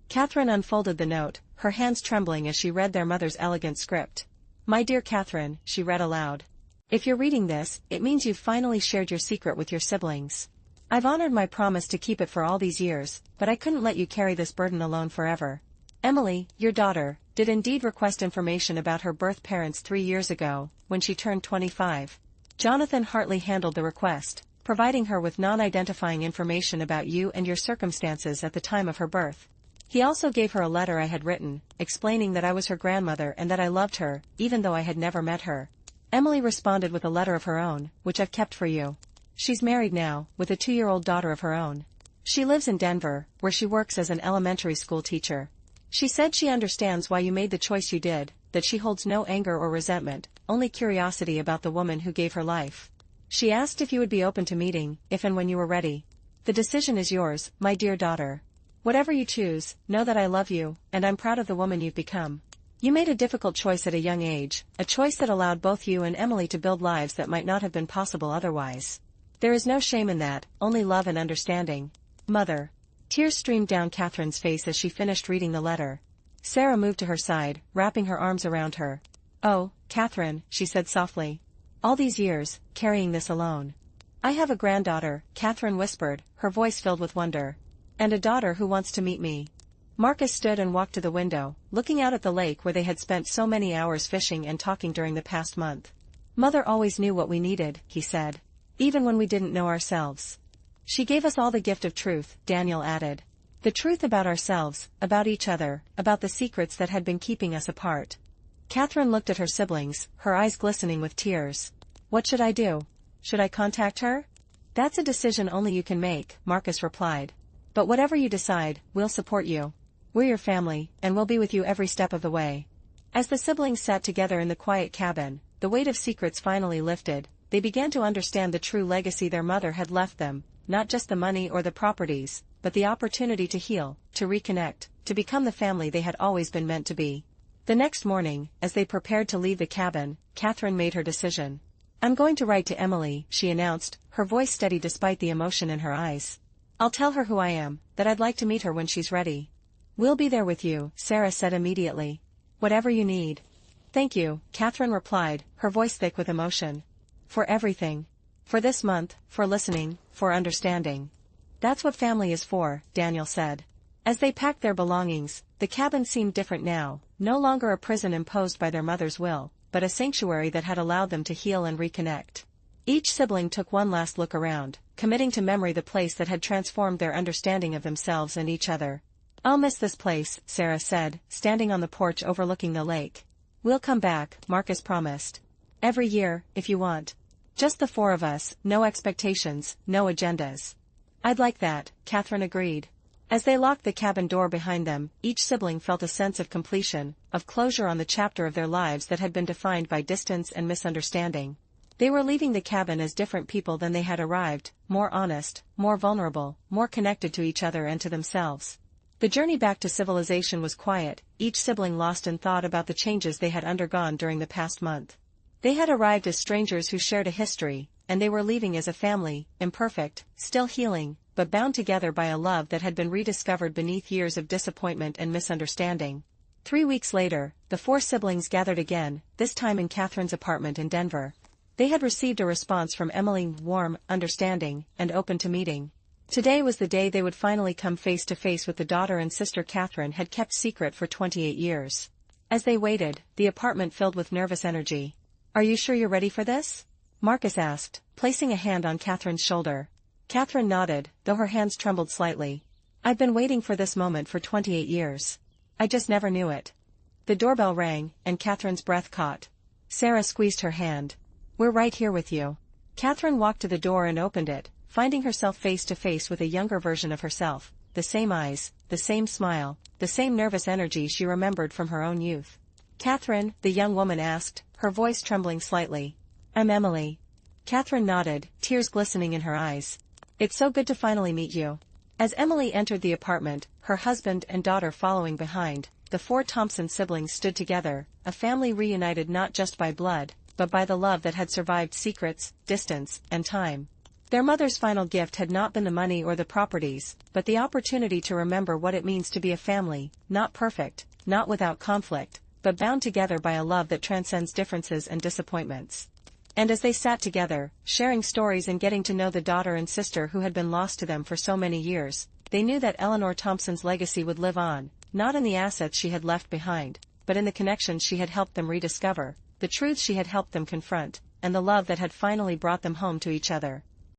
Catherine unfolded the note, her hands trembling as she read their mother's elegant script. My dear Catherine, she read aloud. If you're reading this, it means you've finally shared your secret with your siblings. I've honored my promise to keep it for all these years, but I couldn't let you carry this burden alone forever. Emily, your daughter, did indeed request information about her birth parents 3 years ago, when she turned 25. Jonathan Hartley handled the request, providing her with non-identifying information about you and your circumstances at the time of her birth. He also gave her a letter I had written, explaining that I was her grandmother and that I loved her, even though I had never met her. Emily responded with a letter of her own, which I've kept for you. She's married now, with a 2-year-old daughter of her own. She lives in Denver, where she works as an elementary school teacher. She said she understands why you made the choice you did, that she holds no anger or resentment, only curiosity about the woman who gave her life. She asked if you would be open to meeting, if and when you were ready. The decision is yours, my dear daughter. Whatever you choose, know that I love you, and I'm proud of the woman you've become. You made a difficult choice at a young age, a choice that allowed both you and Emily to build lives that might not have been possible otherwise. There is no shame in that, only love and understanding. Mother. Tears streamed down Catherine's face as she finished reading the letter. Sarah moved to her side, wrapping her arms around her. Oh, Catherine, she said softly. All these years, carrying this alone. I have a granddaughter, Catherine whispered, her voice filled with wonder. And a daughter who wants to meet me. Marcus stood and walked to the window, looking out at the lake where they had spent so many hours fishing and talking during the past month. Mother always knew what we needed, he said. Even when we didn't know ourselves. She gave us all the gift of truth, Daniel added. The truth about ourselves, about each other, about the secrets that had been keeping us apart. Catherine looked at her siblings, her eyes glistening with tears. What should I do? Should I contact her? That's a decision only you can make, Marcus replied. But whatever you decide, we'll support you. We're your family, and we'll be with you every step of the way. As the siblings sat together in the quiet cabin, the weight of secrets finally lifted. They began to understand the true legacy their mother had left them, not just the money or the properties, but the opportunity to heal, to reconnect, to become the family they had always been meant to be. The next morning, as they prepared to leave the cabin, Catherine made her decision. I'm going to write to Emily, she announced, her voice steady despite the emotion in her eyes. I'll tell her who I am, that I'd like to meet her when she's ready. We'll be there with you, Sarah said immediately. Whatever you need. Thank you, Catherine replied, her voice thick with emotion. For everything. For this month, for listening, for understanding. That's what family is for, Daniel said. As they packed their belongings, the cabin seemed different now, no longer a prison imposed by their mother's will, but a sanctuary that had allowed them to heal and reconnect. Each sibling took one last look around, committing to memory the place that had transformed their understanding of themselves and each other. I'll miss this place, Sarah said, standing on the porch overlooking the lake. We'll come back, Marcus promised. Every year, if you want. Just the 4 of us, no expectations, no agendas. I'd like that, Catherine agreed. As they locked the cabin door behind them, each sibling felt a sense of completion, of closure on the chapter of their lives that had been defined by distance and misunderstanding. They were leaving the cabin as different people than they had arrived, more honest, more vulnerable, more connected to each other and to themselves. The journey back to civilization was quiet, each sibling lost in thought about the changes they had undergone during the past month. They had arrived as strangers who shared a history, and they were leaving as a family, imperfect, still healing, but bound together by a love that had been rediscovered beneath years of disappointment and misunderstanding. 3 weeks later, the 4 siblings gathered again, this time in Catherine's apartment in Denver. They had received a response from Emily, warm, understanding, and open to meeting. Today was the day they would finally come face to face with the daughter and sister Catherine had kept secret for 28 years. As they waited, the apartment filled with nervous energy. "Are you sure you're ready for this?" Marcus asked, placing a hand on Catherine's shoulder. Catherine nodded, though her hands trembled slightly. "I've been waiting for this moment for 28 years. I just never knew it." The doorbell rang, and Catherine's breath caught. Sarah squeezed her hand. "We're right here with you." Catherine walked to the door and opened it, finding herself face to face with a younger version of herself, the same eyes, the same smile, the same nervous energy she remembered from her own youth. "Catherine," the young woman asked, her voice trembling slightly. "I'm Emily." Catherine nodded, tears glistening in her eyes. "It's so good to finally meet you." As Emily entered the apartment, her husband and daughter following behind, the 4 Thompson siblings stood together, a family reunited not just by blood, but by the love that had survived secrets, distance, and time. Their mother's final gift had not been the money or the properties, but the opportunity to remember what it means to be a family, not perfect, not without conflict, but bound together by a love that transcends differences and disappointments. And as they sat together, sharing stories and getting to know the daughter and sister who had been lost to them for so many years, they knew that Eleanor Thompson's legacy would live on, not in the assets she had left behind, but in the connections she had helped them rediscover, the truths she had helped them confront, and the love that had finally brought them home to each other.